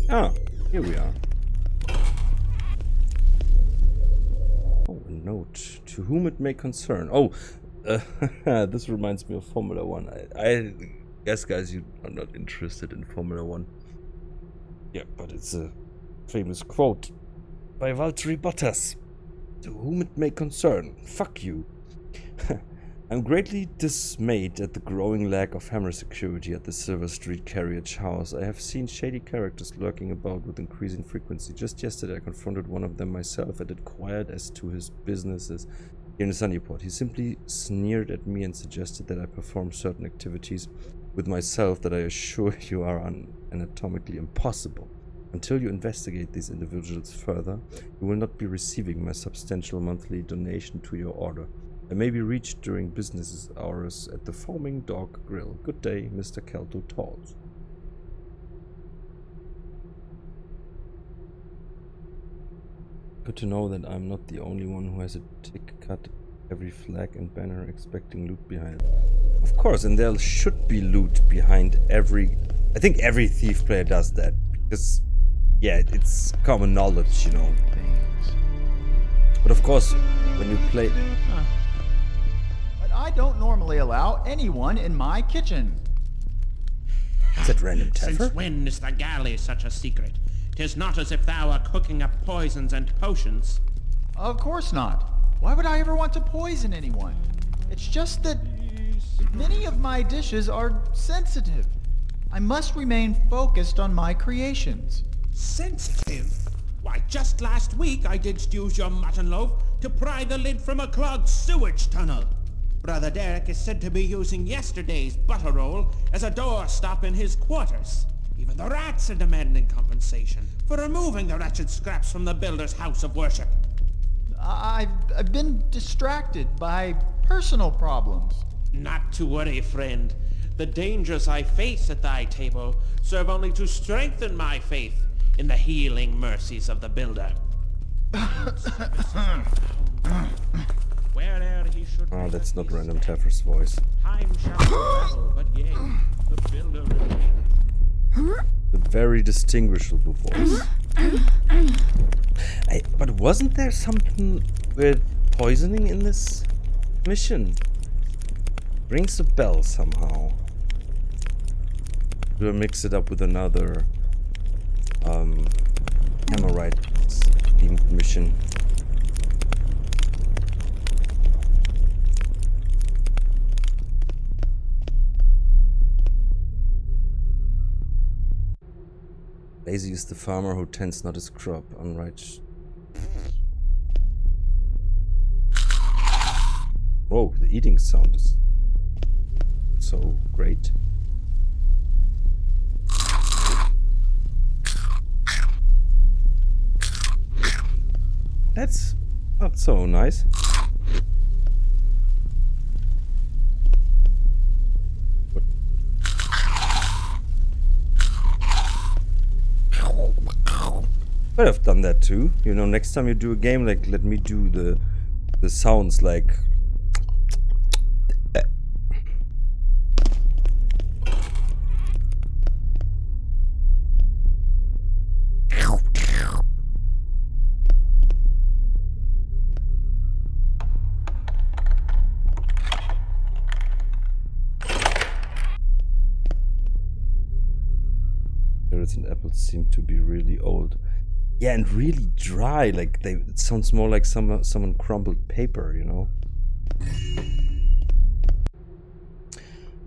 Ah, here we are. Oh, a note. To whom it may concern. Oh, this reminds me of Formula 1. I guess, guys, you are not interested in Formula 1. Yeah, but it's a famous quote by Valtteri Bottas. To whom it may concern. Fuck you. I'm greatly dismayed at the growing lack of hammer security at the Silver Street carriage house. I have seen shady characters lurking about with increasing frequency. Just yesterday I confronted one of them myself and inquired as to his businesses here in Sunnyport. He simply sneered at me and suggested that I perform certain activities with myself that I assure you are anatomically impossible. Until you investigate these individuals further, you will not be receiving my substantial monthly donation to your order. I may be reached during business hours at the Foaming Dog Grill. Good day, Mr. Kelto Talls. Good to know that I'm not the only one who has a tick cut every flag and banner expecting loot behind it. Of course, and there should be loot behind every... I think every Thief player does that. Because, yeah, it's common knowledge, you know. But of course, when you play... But I don't normally allow anyone in my kitchen. Is that random Since Teffer? when is the galley such a secret? 'Tis not as if thou art cooking up poisons and potions. Of course not. Why would I ever want to poison anyone? It's just that many of my dishes are sensitive. I must remain focused on my creations. Sensitive? Why, just last week I did use your mutton loaf to pry the lid from a clogged sewage tunnel. Brother Derek is said to be using yesterday's butter roll as a doorstop in his quarters. Even the rats are demanding compensation for removing the wretched scraps from the builder's house of worship. I've been distracted by personal problems. Not to worry, friend. The dangers I face at thy table serve only to strengthen my faith in the healing mercies of the builder. Where'er he should Oh, that's not random Teffer's voice. time shall travel, but yea, the builder remains. A very distinguishable voice. But wasn't there something with poisoning in this mission? Rings a bell somehow. Do I mix it up with another Hammerite themed mission? Lazy is the farmer who tends not his crop. Unrighteous. Whoa, the eating sound is so great. That's not so nice. What? Could have done that too. You know, next time you do a game, like, let me do the sounds like. Carrots and apples seem to be really old. Yeah, and really dry. Like it sounds more like someone crumbled paper, you know.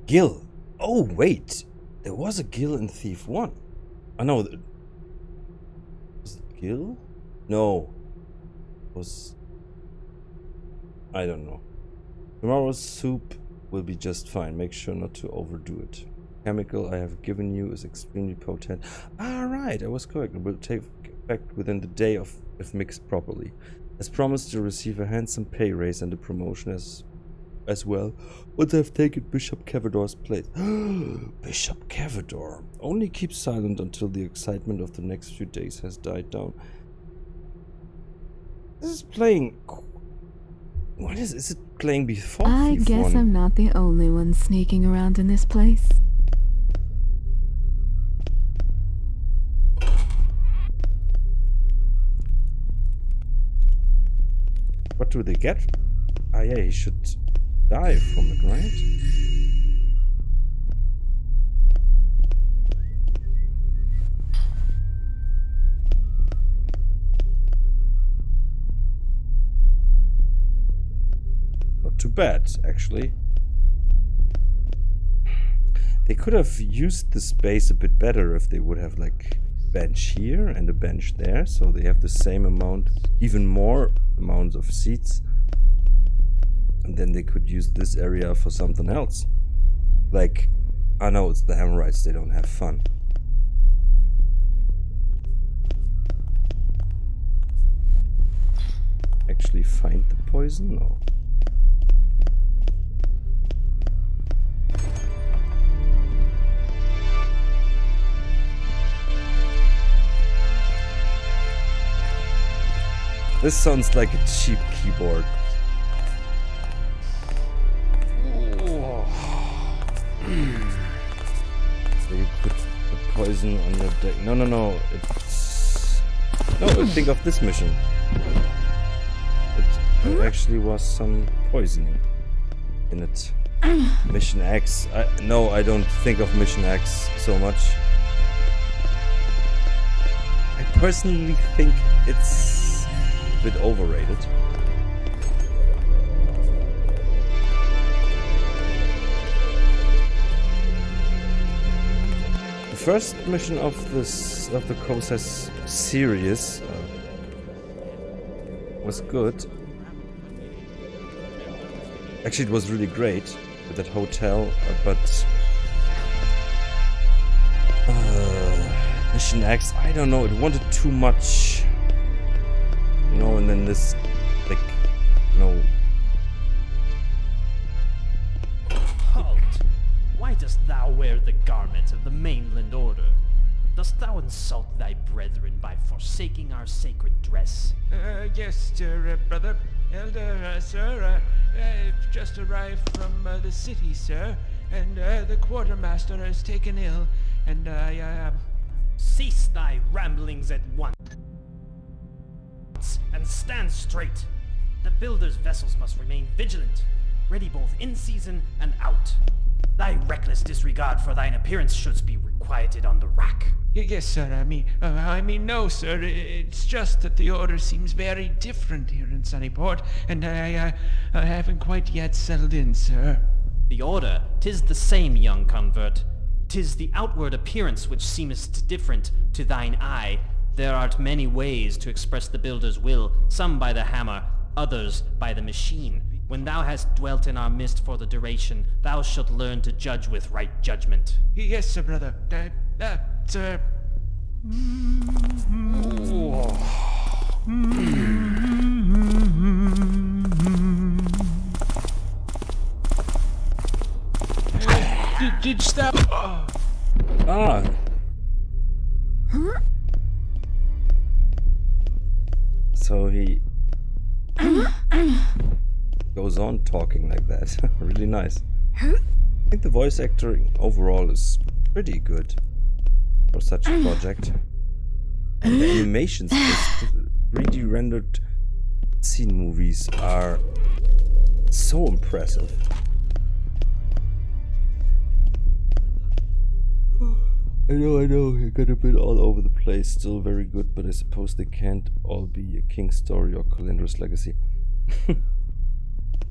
Gil. Oh wait, there was a Gil in Thief 1. I know. Was it Gil? No. I don't know. Tomorrow's soup will be just fine. Make sure not to overdo it. Chemical I have given you is extremely potent. Right, I was correct. It will take effect within the day if mixed properly. As promised, you'll receive a handsome pay raise and a promotion as well once I've taken Bishop Cavador's place. Bishop Cavador. Only keep silent until the excitement of the next few days has died down. This is playing... What is it playing before I Thief guess 1? I'm not the only one sneaking around in this place. What do they get? Ah yeah, he should die from it, right? Not too bad, actually. They could have used the space a bit better if they would have like a bench here and a bench there, so they have the same amount, even more amounts of seats. And then they could use this area for something else. Like, I know it's the Hammerites, they don't have fun. Actually find the poison? No. This sounds like a cheap keyboard. So you put the poison on your deck. No. It's... No, think of this mission. There actually was some poisoning in it. Mission X. No, I don't think of Mission X so much. I personally think it's a bit overrated. The first mission of the Cossas series was good. Actually, it was really great with that hotel, but Mission X, I don't know, it wanted too much, you know, and then this, like, no. Halt! Why dost thou wear the garment of the mainland order? Dost thou insult thy brethren by forsaking our sacred dress? Yes, sir, brother. Elder, sir, I've just arrived from the city, sir, and the quartermaster is taken ill, and Cease thy ramblings at once, and stand straight. The builder's vessels must remain vigilant, ready both in season and out. Thy reckless disregard for thine appearance should be requited on the rack. Yes, sir, I mean, no, sir, it's just that the order seems very different here in Sunnyport, and I haven't quite yet settled in, sir. The order, 'tis the same, young convert. 'Tis the outward appearance which seemest different to thine eye. There art many ways to express the builder's will, some by the hammer, others by the machine. When thou hast dwelt in our midst for the duration, thou shalt learn to judge with right judgment. Yes, sir, brother. Sir. Did stop. Ah. So he goes on talking like that. Really nice. I think the voice acting overall is pretty good for such a project. And the animations, the 3D rendered scene movies are so impressive. I know, it got a bit all over the place, still very good, but I suppose they can't all be a King's Story or Calendra's Legacy.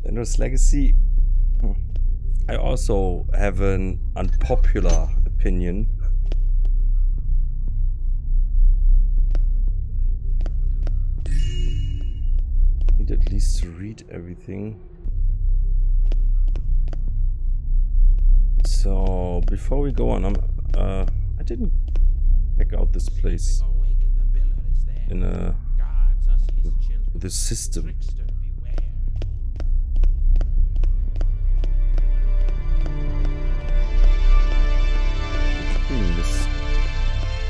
Calendra's Legacy, I also have an unpopular opinion. Need at least to read everything. So, before we go on, I didn't check out this place in the system. Did we miss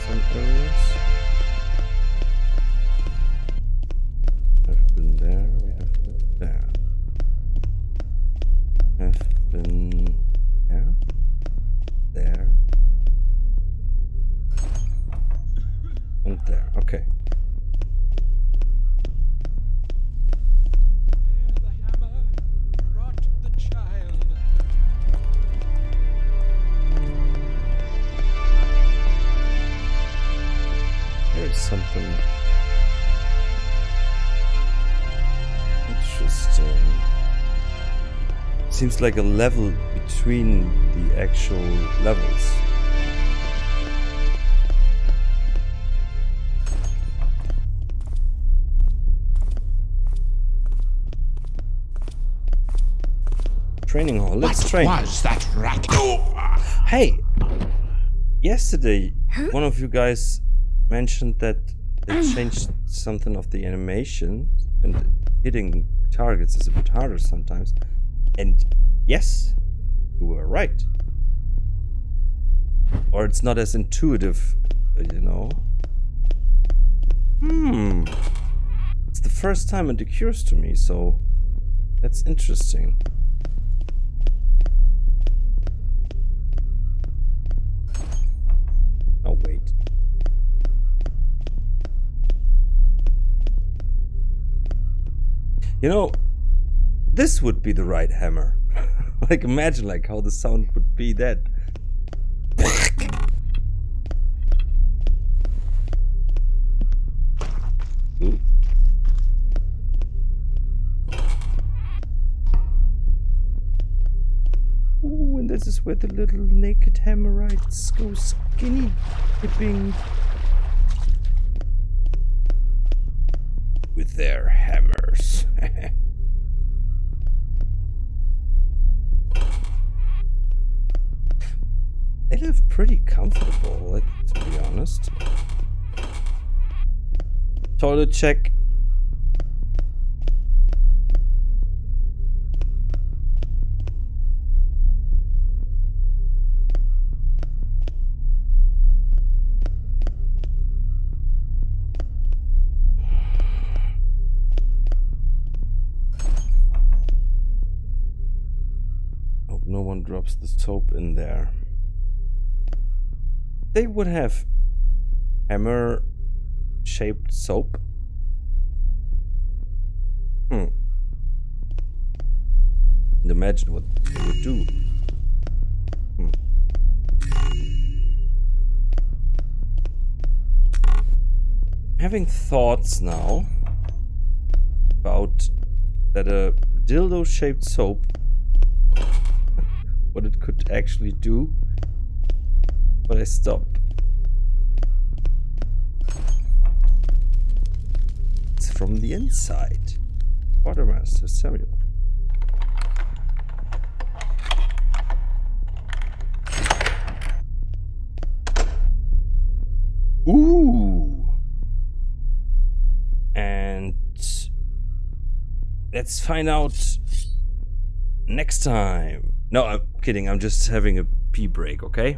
some areas? I've been there, we have been there. Have been there? There. And there, okay. The hammer brought the child. Here's something interesting. Seems like a level between the actual levels. Training hall. Let's train. What was that rat? Hey! Yesterday, one of you guys mentioned that they changed something of the animation and hitting targets is a bit harder sometimes. And yes, you were right. Or it's not as intuitive, you know. It's the first time it occurs to me, so that's interesting. Oh, wait. You know, this would be the right hammer. Like, imagine like how the sound would be that. Ooh. Ooh, and this is where the little naked hammerites go skinny dipping with their hammers. They live pretty comfortable, like, to be honest. Toilet check. Hope no one drops the soap in there. They would have hammer-shaped soap. And imagine what they would do. Having thoughts now about that a dildo-shaped soap, what it could actually do. But I stop. It's from the inside. Quartermaster Samuel. Ooh. And let's find out next time. No, I'm kidding. I'm just having a pee break, okay?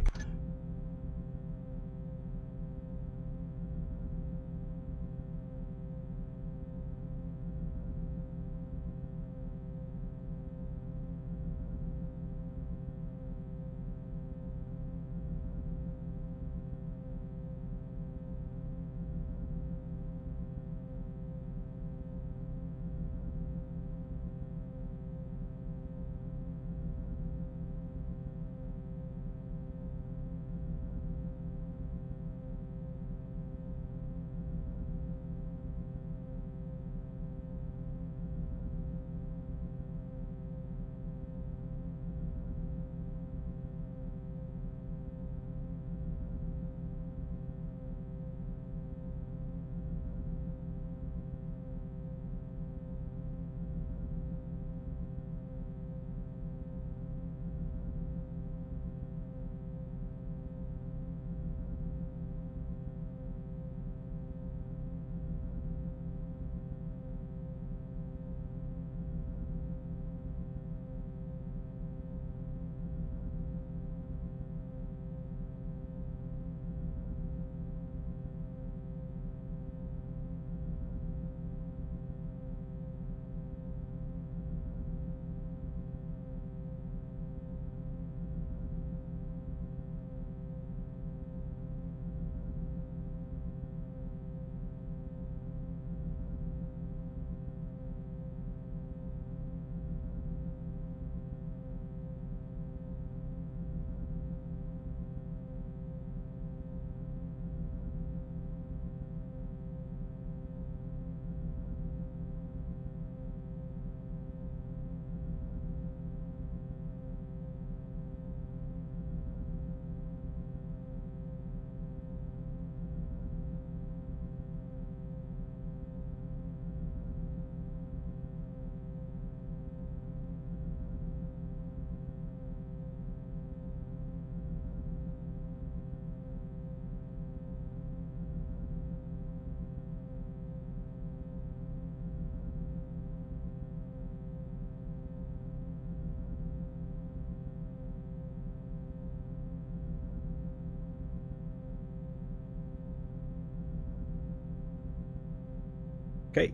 Okay.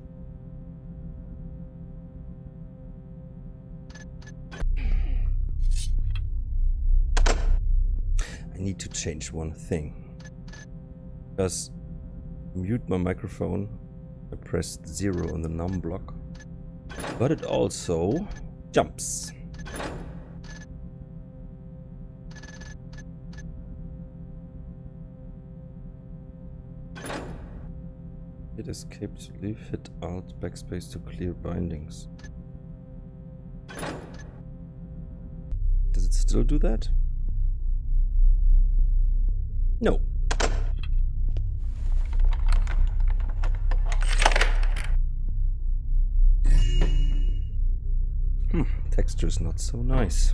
I need to change one thing. Because mute my microphone, I pressed 0 on the num block. But it also jumps. Hit escape to leave, hit alt backspace to clear bindings. Does it still do that? No. Texture's not so nice.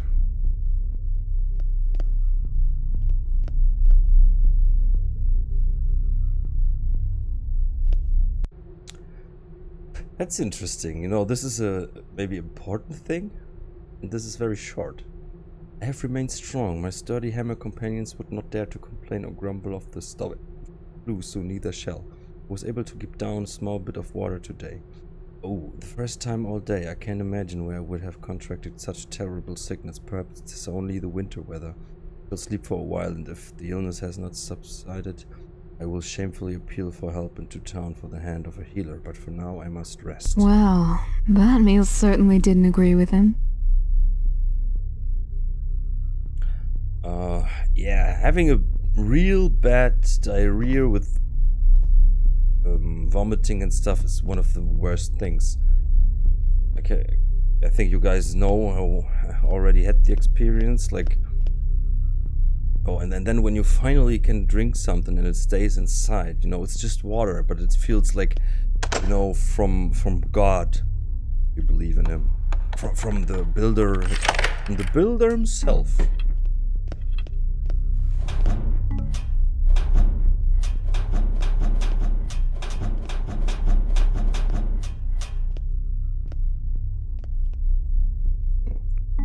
That's interesting. You know, this is a maybe important thing, and this is very short. I have remained strong. My sturdy hammer companions would not dare to complain or grumble of the stubborn flu, so neither shall. I was able to keep down a small bit of water today. Oh, the first time all day. I can't imagine where I would have contracted such terrible sickness. Perhaps it's only the winter weather. I'll sleep for a while, and if the illness has not subsided, I will shamefully appeal for help into town for the hand of a healer, but for now I must rest. Well, that meal certainly didn't agree with him. Yeah, having a real bad diarrhea with vomiting and stuff is one of the worst things. Okay, I think you guys know, I already had the experience, like, oh, and then when you finally can drink something and it stays inside, you know, it's just water, but it feels like, you know, from God. You believe in him. From the builder himself.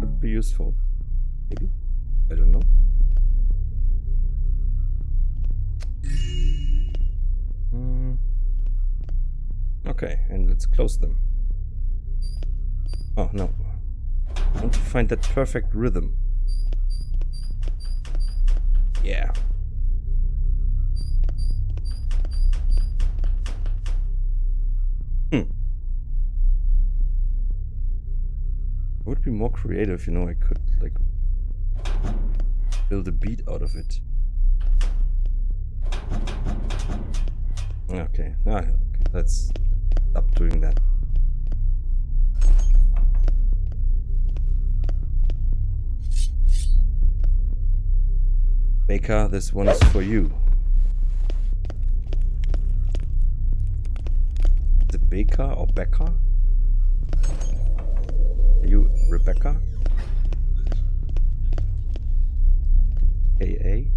Could be useful. Maybe. I don't know. Okay, and let's close them. Oh, no. I want to find that perfect rhythm. Yeah. I would be more creative, you know, I could, like, build a beat out of it. Okay, okay, let's stop doing that. Baker, this one is for you. Is it Baker or Becca? Are you Rebecca? AA?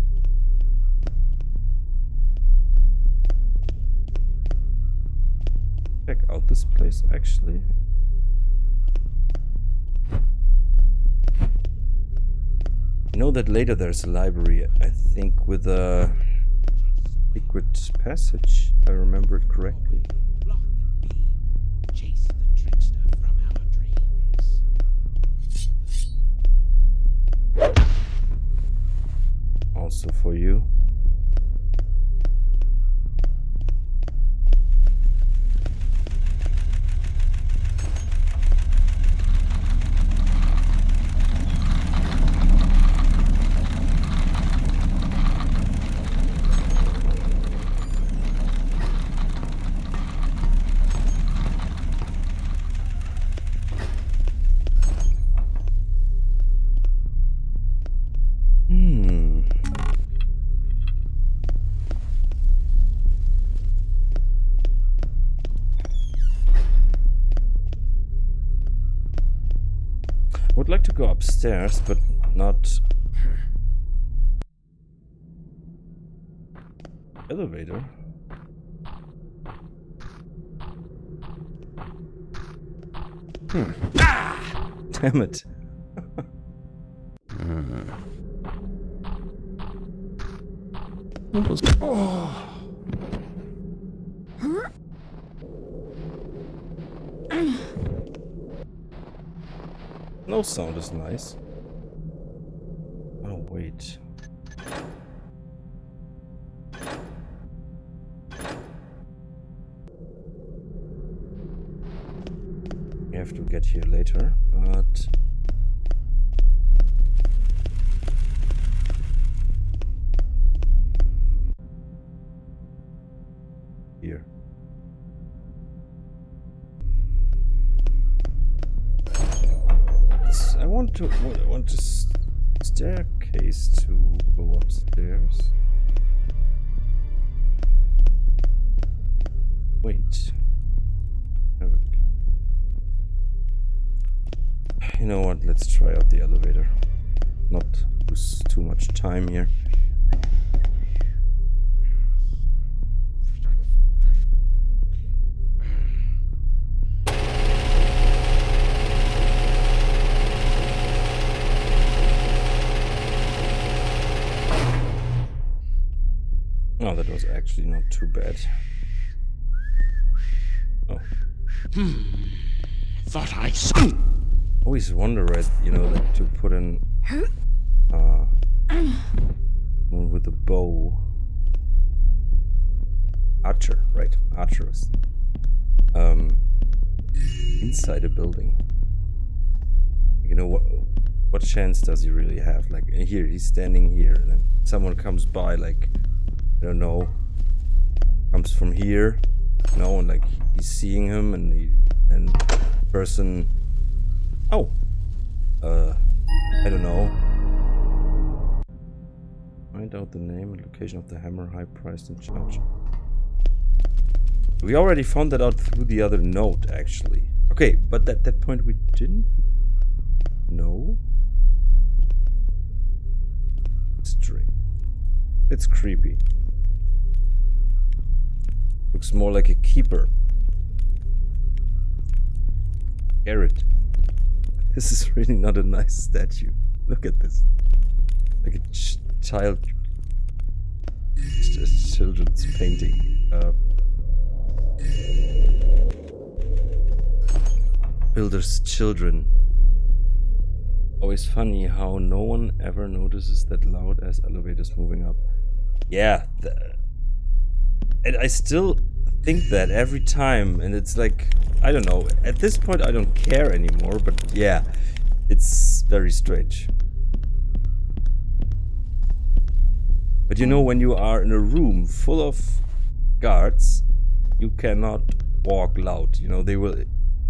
Check out this place actually. I know that later there's a library, I think with a secret passage, if I remember it correctly. Chase the trickster from our dreams. Also for you. Would like to go upstairs, but not elevator. Ah! Damn it. No sound is nice. Oh, wait. We have to get here later, but... Here. I want this staircase to go upstairs. Wait. You know what? Let's try out the elevator. Not lose too much time here. Oh, that was actually not too bad. Oh. Thought I saw. Always wonder, right, you know, like to put in one with a bow. Archer, right? Archerist. Inside a building. You know what chance does he really have? Like here, he's standing here, and then someone comes by, like, I don't know, comes from here, you know, and like he's seeing him, and person, oh, I don't know. Find out the name and location of the hammer, high priced and charged. We already found that out through the other note, actually. Okay, but at that point we didn't know. String. It's creepy. Looks more like a keeper. Garrett. This is really not a nice statue. Look at this. Like a children's painting. Builder's children. Always funny how no one ever notices that loud ass elevators moving up. Yeah, and I still think that every time, and it's like, I don't know, at this point I don't care anymore, but yeah, it's very strange. But you know, when you are in a room full of guards, you cannot walk loud, you know, they will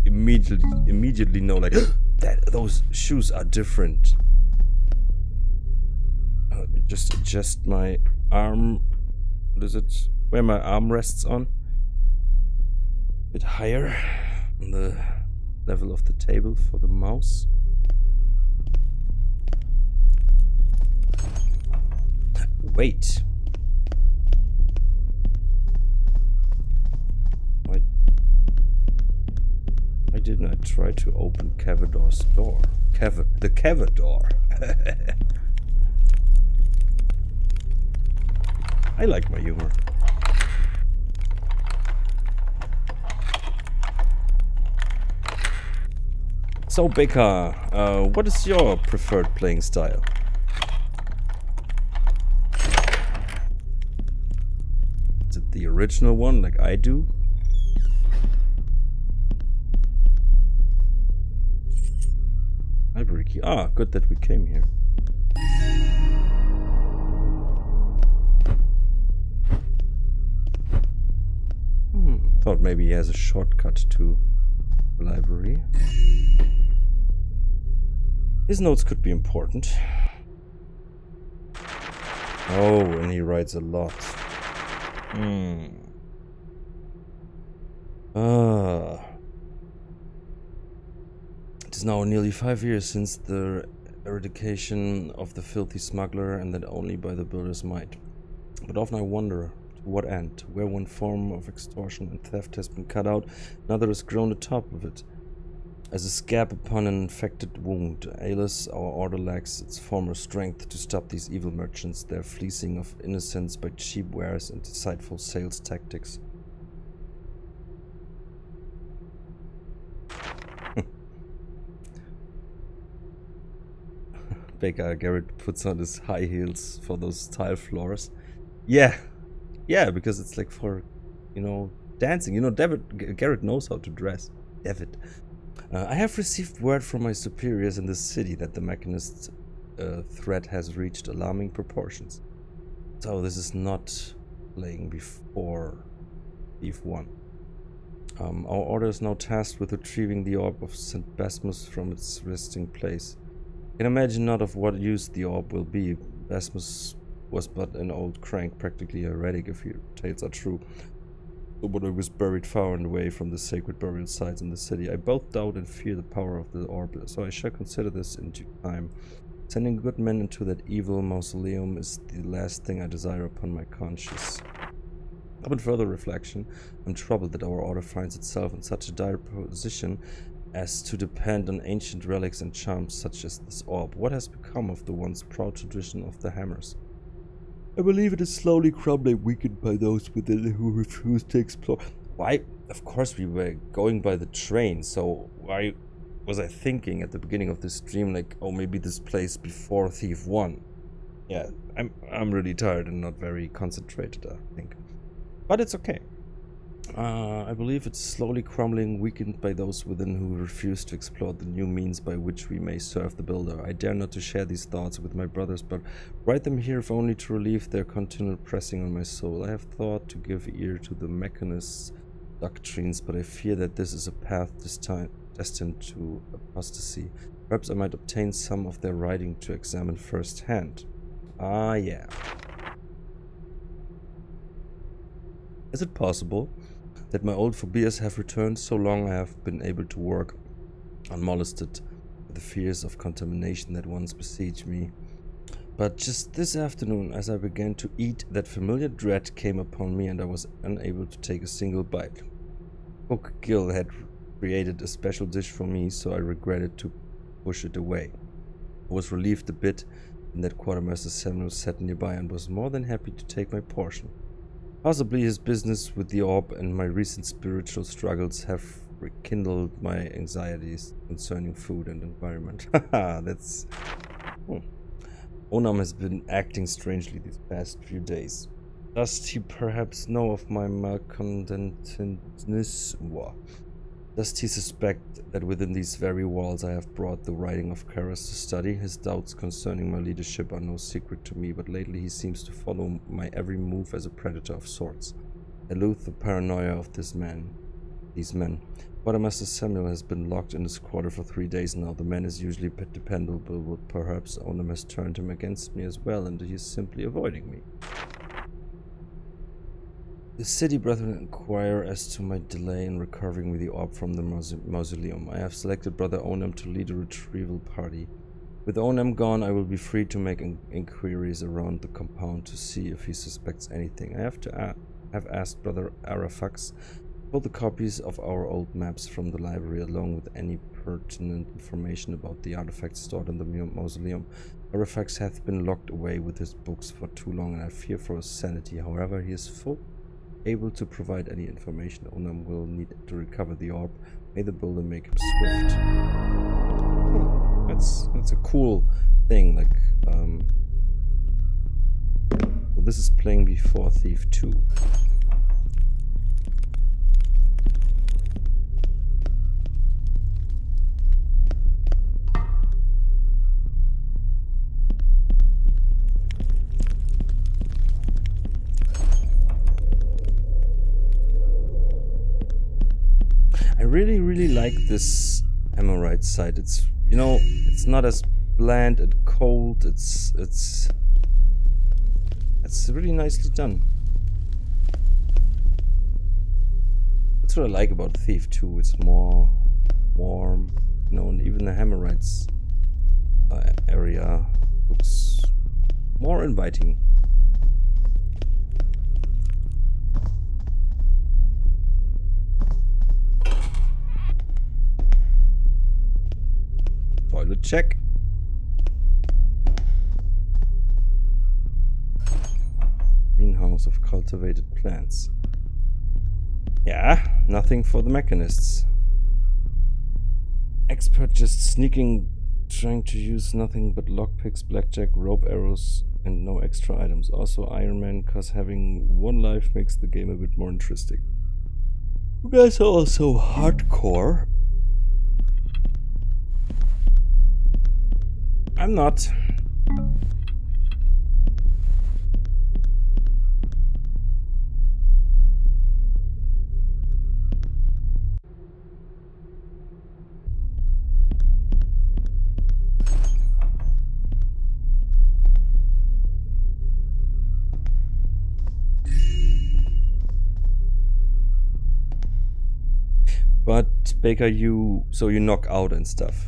immediately know, like, that those shoes are different. Let me just adjust my arm. What is it? Where my arm rests on? A bit higher on the level of the table for the mouse. Wait. Why didn't I try to open Cavador's door? The Cavador. I like my humor. So, Baker, what is your preferred playing style? Is it the original one, like I do? Library key. Ah, good that we came here. Thought maybe he has a shortcut to the library. His notes could be important. Oh, and he writes a lot. It is now nearly 5 years since the eradication of the filthy smuggler, and that only by the builder's might. But often I wonder, to what end? Where one form of extortion and theft has been cut out, another has grown atop of it. As a scab upon an infected wound, Aelus, our order lacks its former strength to stop these evil merchants, their fleecing of innocents by cheap wares and deceitful sales tactics. Baker Garrett puts on his high heels for those tile floors. Yeah, because it's like for, dancing. Garrett knows how to dress. David. I have received word from my superiors in the city that the Mechanist threat has reached alarming proportions. So this is not playing before Eve 1. Our order is now tasked with retrieving the orb of St. Basmus from its resting place. I can imagine not of what use the orb will be. Basmus was but an old crank, practically heretic if your tales are true. But it was buried far and away from the sacred burial sites in the city. I both doubt and fear the power of the orb, so I shall consider this in due time. Sending good men into that evil mausoleum is the last thing I desire upon my conscience. Upon further reflection, I'm troubled that our order finds itself in such a dire position as to depend on ancient relics and charms such as this orb. What has become of the once proud tradition of the hammers? I believe it is slowly crumbling, weakened by those within who refuse to explore. Why? Of course we were going by the train, so why was I thinking at the beginning of this stream like, oh, maybe this place before Thief 1? Yeah, I'm really tired and not very concentrated, I think. But it's okay. I believe it's slowly crumbling, weakened by those within who refuse to explore the new means by which we may serve the builder. I dare not to share these thoughts with my brothers, but write them here if only to relieve their continual pressing on my soul. I have thought to give ear to the Mechanist's doctrines, but I fear that this is a path destined to apostasy. Perhaps I might obtain some of their writing to examine firsthand. Ah, yeah. Is it possible that my old phobias have returned? So long I have been able to work unmolested with the fears of contamination that once besieged me. But just this afternoon, as I began to eat, that familiar dread came upon me and I was unable to take a single bite. Cook Gill had created a special dish for me, so I regretted to push it away. I was relieved a bit in that Quartermaster Samuel sat nearby and was more than happy to take my portion. Possibly his business with the orb and my recent spiritual struggles have rekindled my anxieties concerning food and environment. Haha, that's... Onam has been acting strangely these past few days. Does he perhaps know of my malcontentedness? Does he suspect that within these very walls I have brought the writing of Karas to study? His doubts concerning my leadership are no secret to me, but lately he seems to follow my every move as a predator of sorts. I loathe the paranoia of these men. Quartermaster Samuel has been locked in his quarter for 3 days now. The man is usually dependable, but perhaps Onam has turned him against me as well, and he is simply avoiding me. The city brethren inquire as to my delay in recovering the orb from the mausoleum. I have selected Brother Onam to lead a retrieval party. With Onam gone, I will be free to make inquiries around the compound to see if he suspects anything. I have asked Brother Arafax to pull the copies of our old maps from the library along with any pertinent information about the artifacts stored in the mausoleum. Arafax hath been locked away with his books for too long, and I fear for his sanity. However, he is able to provide any information Onam will need to recover the orb. May the builder make him swift. That's a cool thing. Like, so this is playing before Thief 2. I really like this Amorite site. It's, it's not as bland and cold. It's really nicely done. That's what I like about Thief 2. It's more warm, and even the Hammerite's area looks more inviting. Toilet check. Greenhouse of cultivated plants. Yeah, nothing for the mechanists. Expert just sneaking trying to use nothing but lockpicks, blackjack, rope arrows, and no extra items. Also Iron Man, cause having one life makes the game a bit more interesting. You guys are also hardcore. I'm not. But Baker, you knock out and stuff.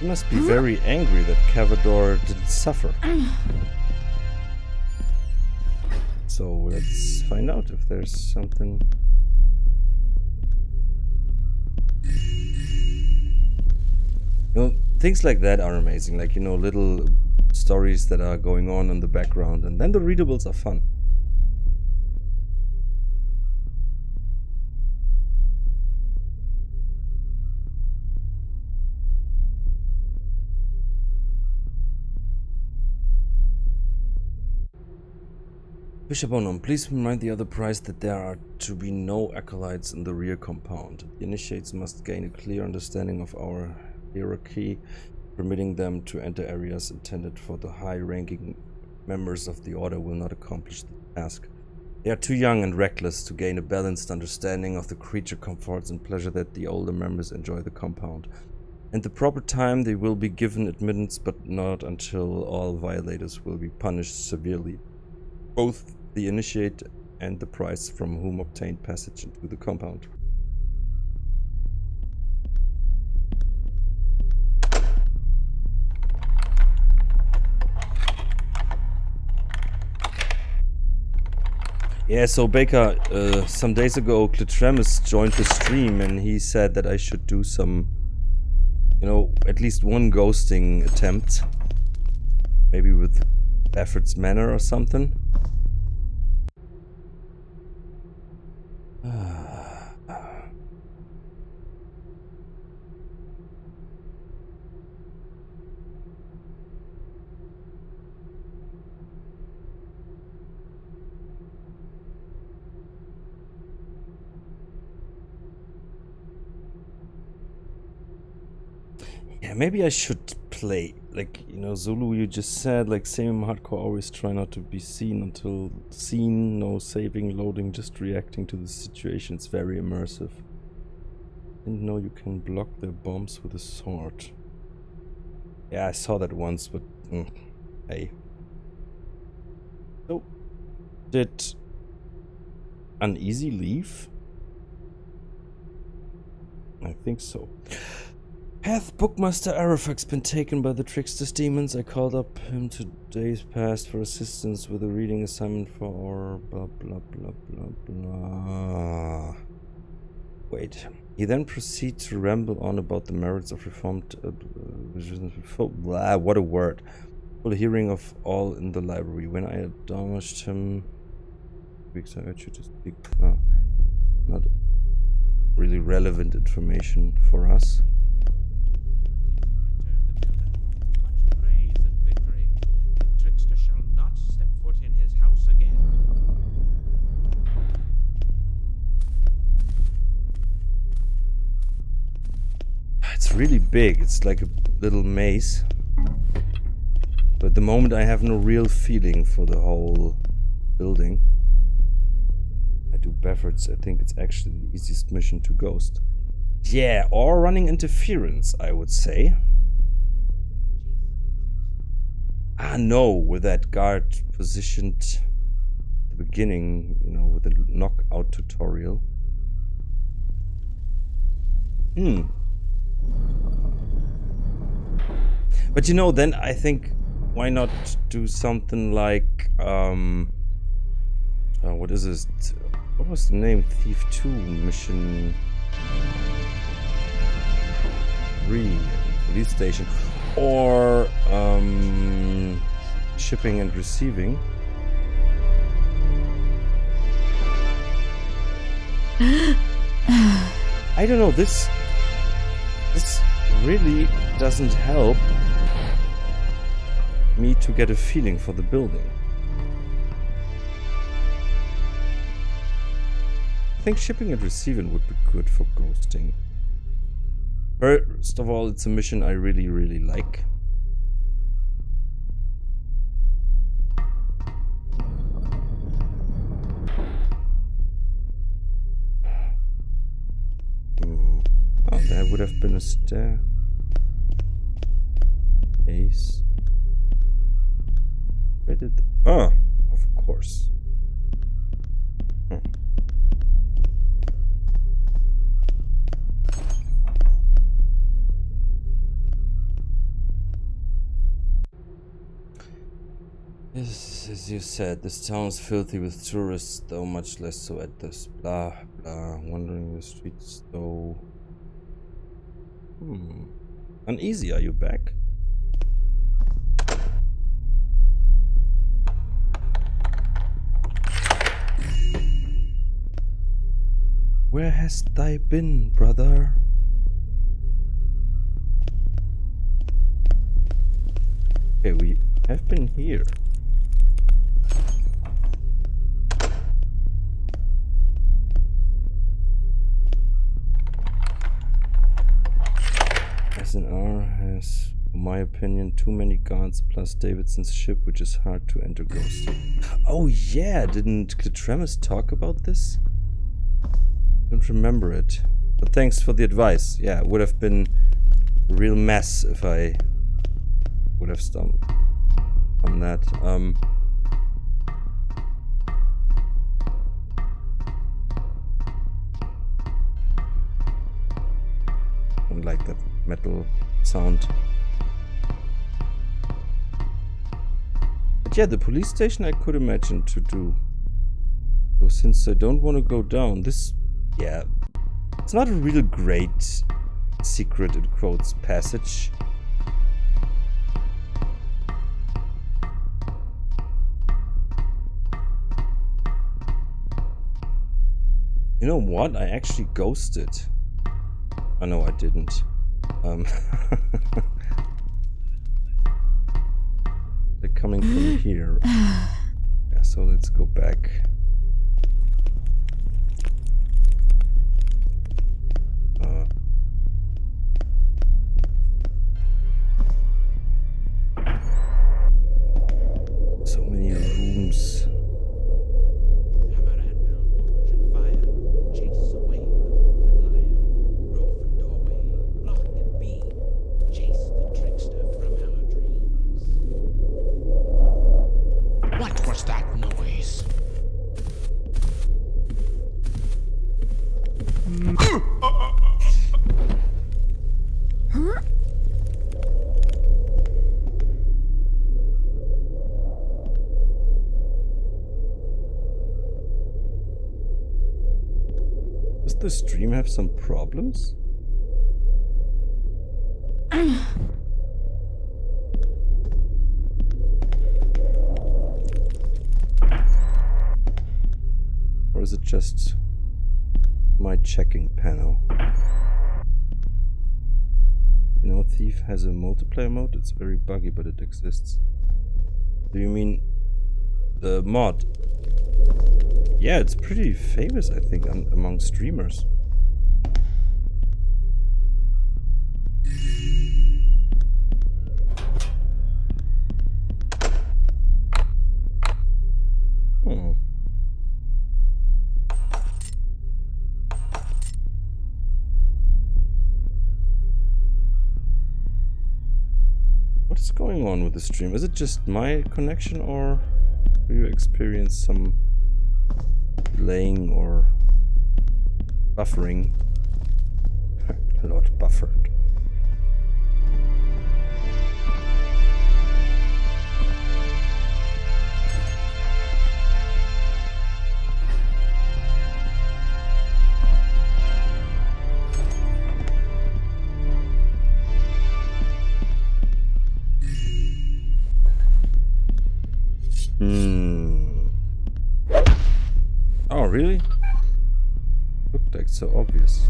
You must be very angry that Cavador didn't suffer. So let's find out if there's something. Things like that are amazing, like, little stories that are going on in the background, and then the readables are fun. Bishop Bonum, please remind the other prize that there are to be no acolytes in the rear compound. The initiates must gain a clear understanding of our hierarchy, permitting them to enter areas intended for the high-ranking members of the order will not accomplish the task. They are too young and reckless to gain a balanced understanding of the creature comforts and pleasure that the older members enjoy the compound. At the proper time they will be given admittance, but not until all violators will be punished severely. Both the initiate and the prize from whom obtained passage into the compound. Yeah, so Baker, some days ago Clitremus joined the stream and he said that I should do some, at least one ghosting attempt. Maybe with Effort's Manor or something. Yeah, maybe I should play, Zulu, you just said, same hardcore, always try not to be seen until seen, no saving, loading, just reacting to the situation. It's very immersive. Didn't know you can block their bombs with a sword. Yeah, I saw that once, but hey. So, did Uneasy leave? I think so. Hath Bookmaster Arafax been taken by the Trickster's demons? I called up him 2 days past for assistance with a reading assignment for our blah blah blah blah blah. Wait. He then proceeds to ramble on about the merits of reformed blah, what a word. Full hearing of all in the library. When I admonished him, weeks I urge you to speak. Not really relevant information for us. It's really big, it's like a little maze. But at the moment I have no real feeling for the whole building. I do Beffords, I think it's actually the easiest mission to ghost. Yeah, or running interference, I would say. Ah no, with that guard positioned at the beginning, with the knockout tutorial. But then I think why not do something like what is this? What was the name? Thief 2 mission 3 police station, or shipping and receiving. I don't know, this really doesn't help me to get a feeling for the building. I think shipping and receiving would be good for ghosting. First of all, it's a mission I really, really like. Oh, there would have been a stair. Ace. Where did... Oh, of course. Yes, as you said, this town is filthy with tourists, though much less so at this. Blah, blah. Wandering the streets, though. Uneasy, are you back? Where hast thou been, brother? Okay, we have been here. SNR has, in my opinion, too many guards plus Davidson's ship, which is hard to enter Ghost. Oh yeah, didn't Cletremus talk about this? Don't remember it. But thanks for the advice. Yeah, it would have been a real mess if I would have stumbled on that. Don't like that metal sound. But yeah, the police station I could imagine to do. So since I don't want to go down, this, yeah, it's not a real great secret in quotes passage. You know what? I actually ghosted. Oh no, I didn't. They're coming from here. Yeah, so let's go back. So many rooms. Hammer, anvil, forge, and fire. Chase away the hope and liar. Roof and doorway, block and beam. Chase the trickster from our dreams. What was that noise? Does the stream have some problems? Or is it just my checking panel? You know, Thief has a multiplayer mode. It's very buggy, but it exists. Do you mean the mod? Yeah, it's pretty famous, I think, among streamers. What is going on with the stream? Is it just my connection, or do you experience some delaying or buffering? A lot buffered. Oh, really? Looked like so obvious.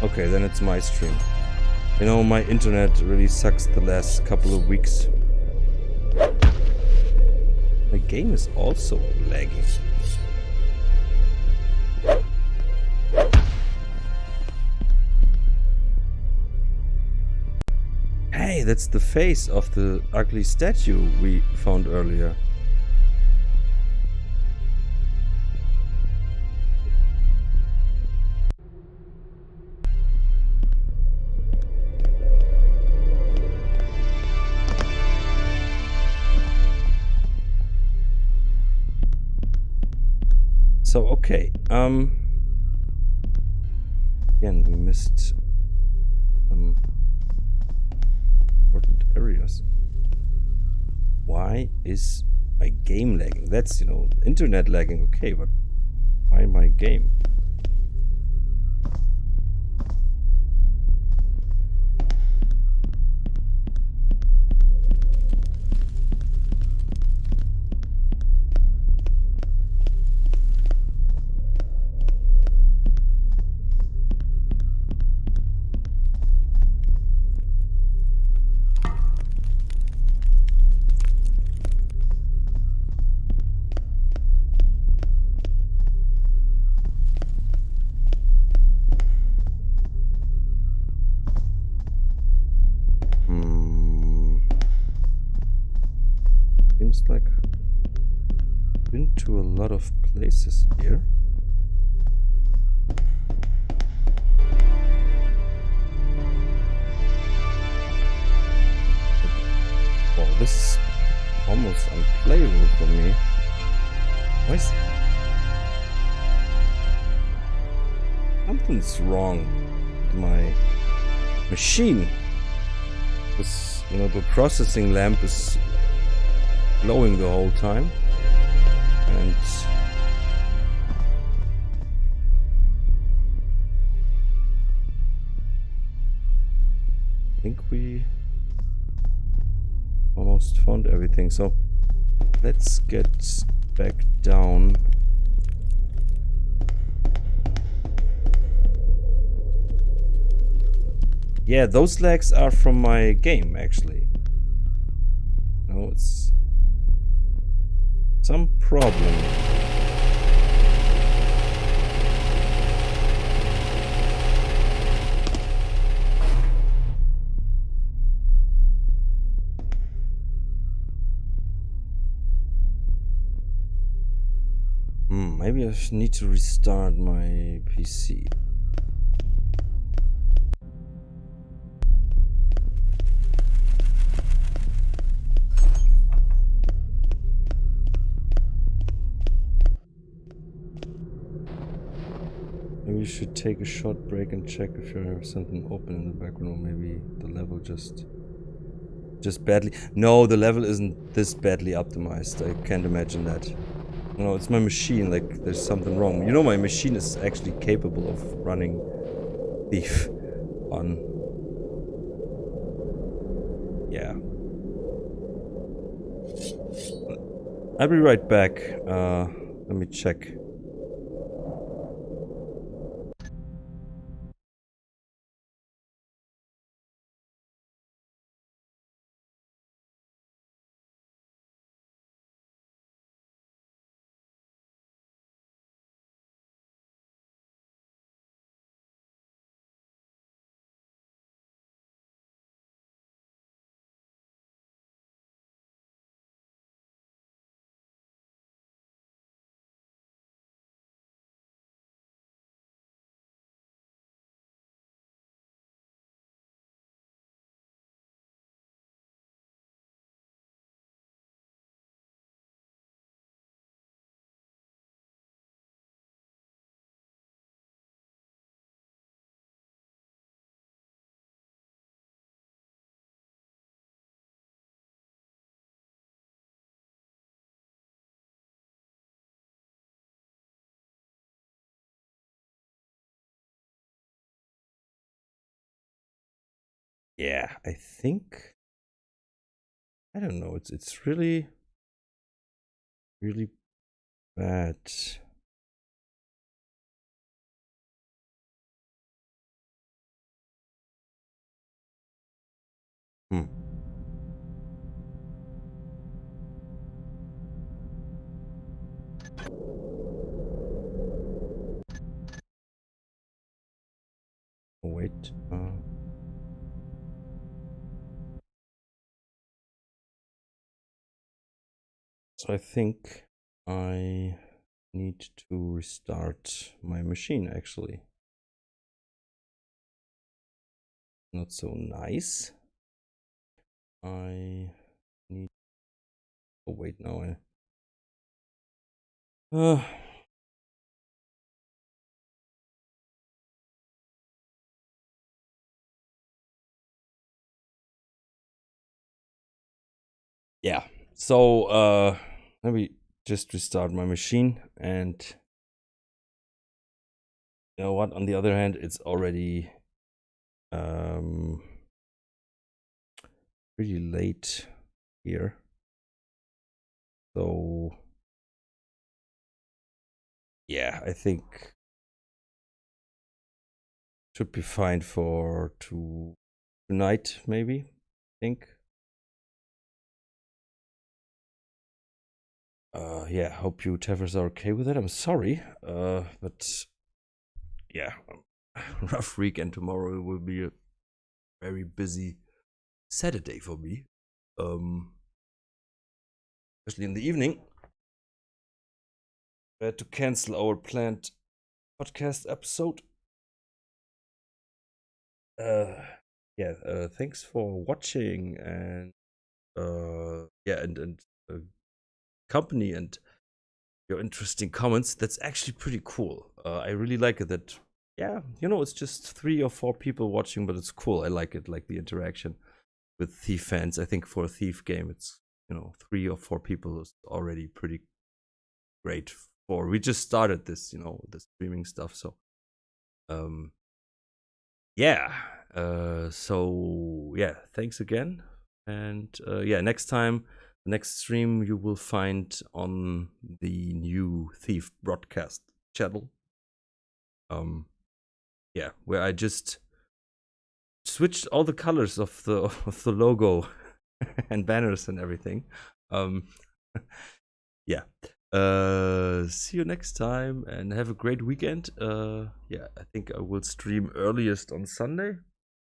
Okay, then it's my stream. You know, my internet really sucks the last couple of weeks. My game is also lagging. Hey, that's the face of the ugly statue we found earlier. So, okay, again, we missed some important areas. Why is my game lagging? That's, you know, internet lagging, okay, but why my game? Seems like I've been to a lot of places here. Well, this is almost unplayable for me. Why is... Something's wrong with my machine. This, you know, the processing lamp is glowing the whole time, and I think we almost found everything, so let's get back down. Yeah, those lags are from my game, actually. No, it's some problem. Maybe I need to restart my PC. Maybe you should take a short break and check if you have something open in the background. Maybe the level just badly... No, the level isn't this badly optimized. I can't imagine that. No, it's my machine, like there's something wrong. You know, my machine is actually capable of running Thief on... Yeah. I'll be right back. Let me check. Yeah, I think, I don't know, it's really bad. Hmm. Wait. So I think I need to restart my machine, actually. Not so nice. I need... Oh, wait, now yeah, so let me just restart my machine, and you know what, on the other hand, it's already pretty late here, so yeah, I think should be fine for tonight, maybe. I think. Yeah, hope you Tevers are okay with it. I'm sorry, but yeah, rough weekend. Tomorrow will be a very busy Saturday for me, especially in the evening. We had to cancel our planned podcast episode. Yeah, thanks for watching, and yeah, and company and your interesting comments. That's actually pretty cool. I really like it that, yeah, you know, it's just 3 or 4 people watching, but it's cool. I like it, like the interaction with Thief fans. I think for a Thief game, it's, you know, 3 or 4 people is already pretty great. For we just started this, you know, the streaming stuff, so yeah, so yeah, thanks again, and yeah, next time, the next stream you will find on the new Thief broadcast channel, yeah, where I just switched all the colors of the logo and banners and everything. Yeah, see you next time and have a great weekend. Yeah, I think I will stream earliest on Sunday,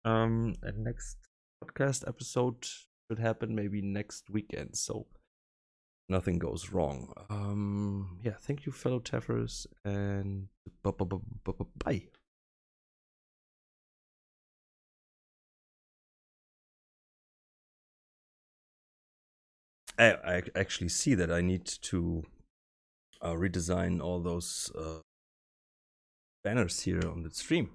and next podcast episode should happen maybe next weekend, so nothing goes wrong. Yeah, thank you, fellow Teffers, and bye. I actually see that I need to redesign all those banners here on the stream,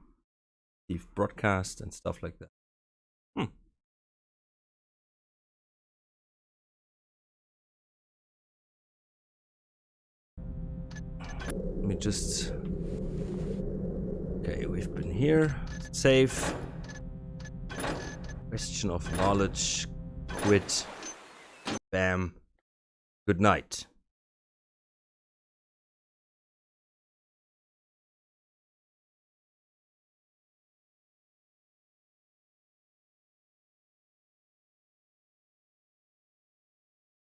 the broadcast and stuff like that. Let me just... Okay, we've been here. Save. Question of knowledge. Quit. Bam. Good night.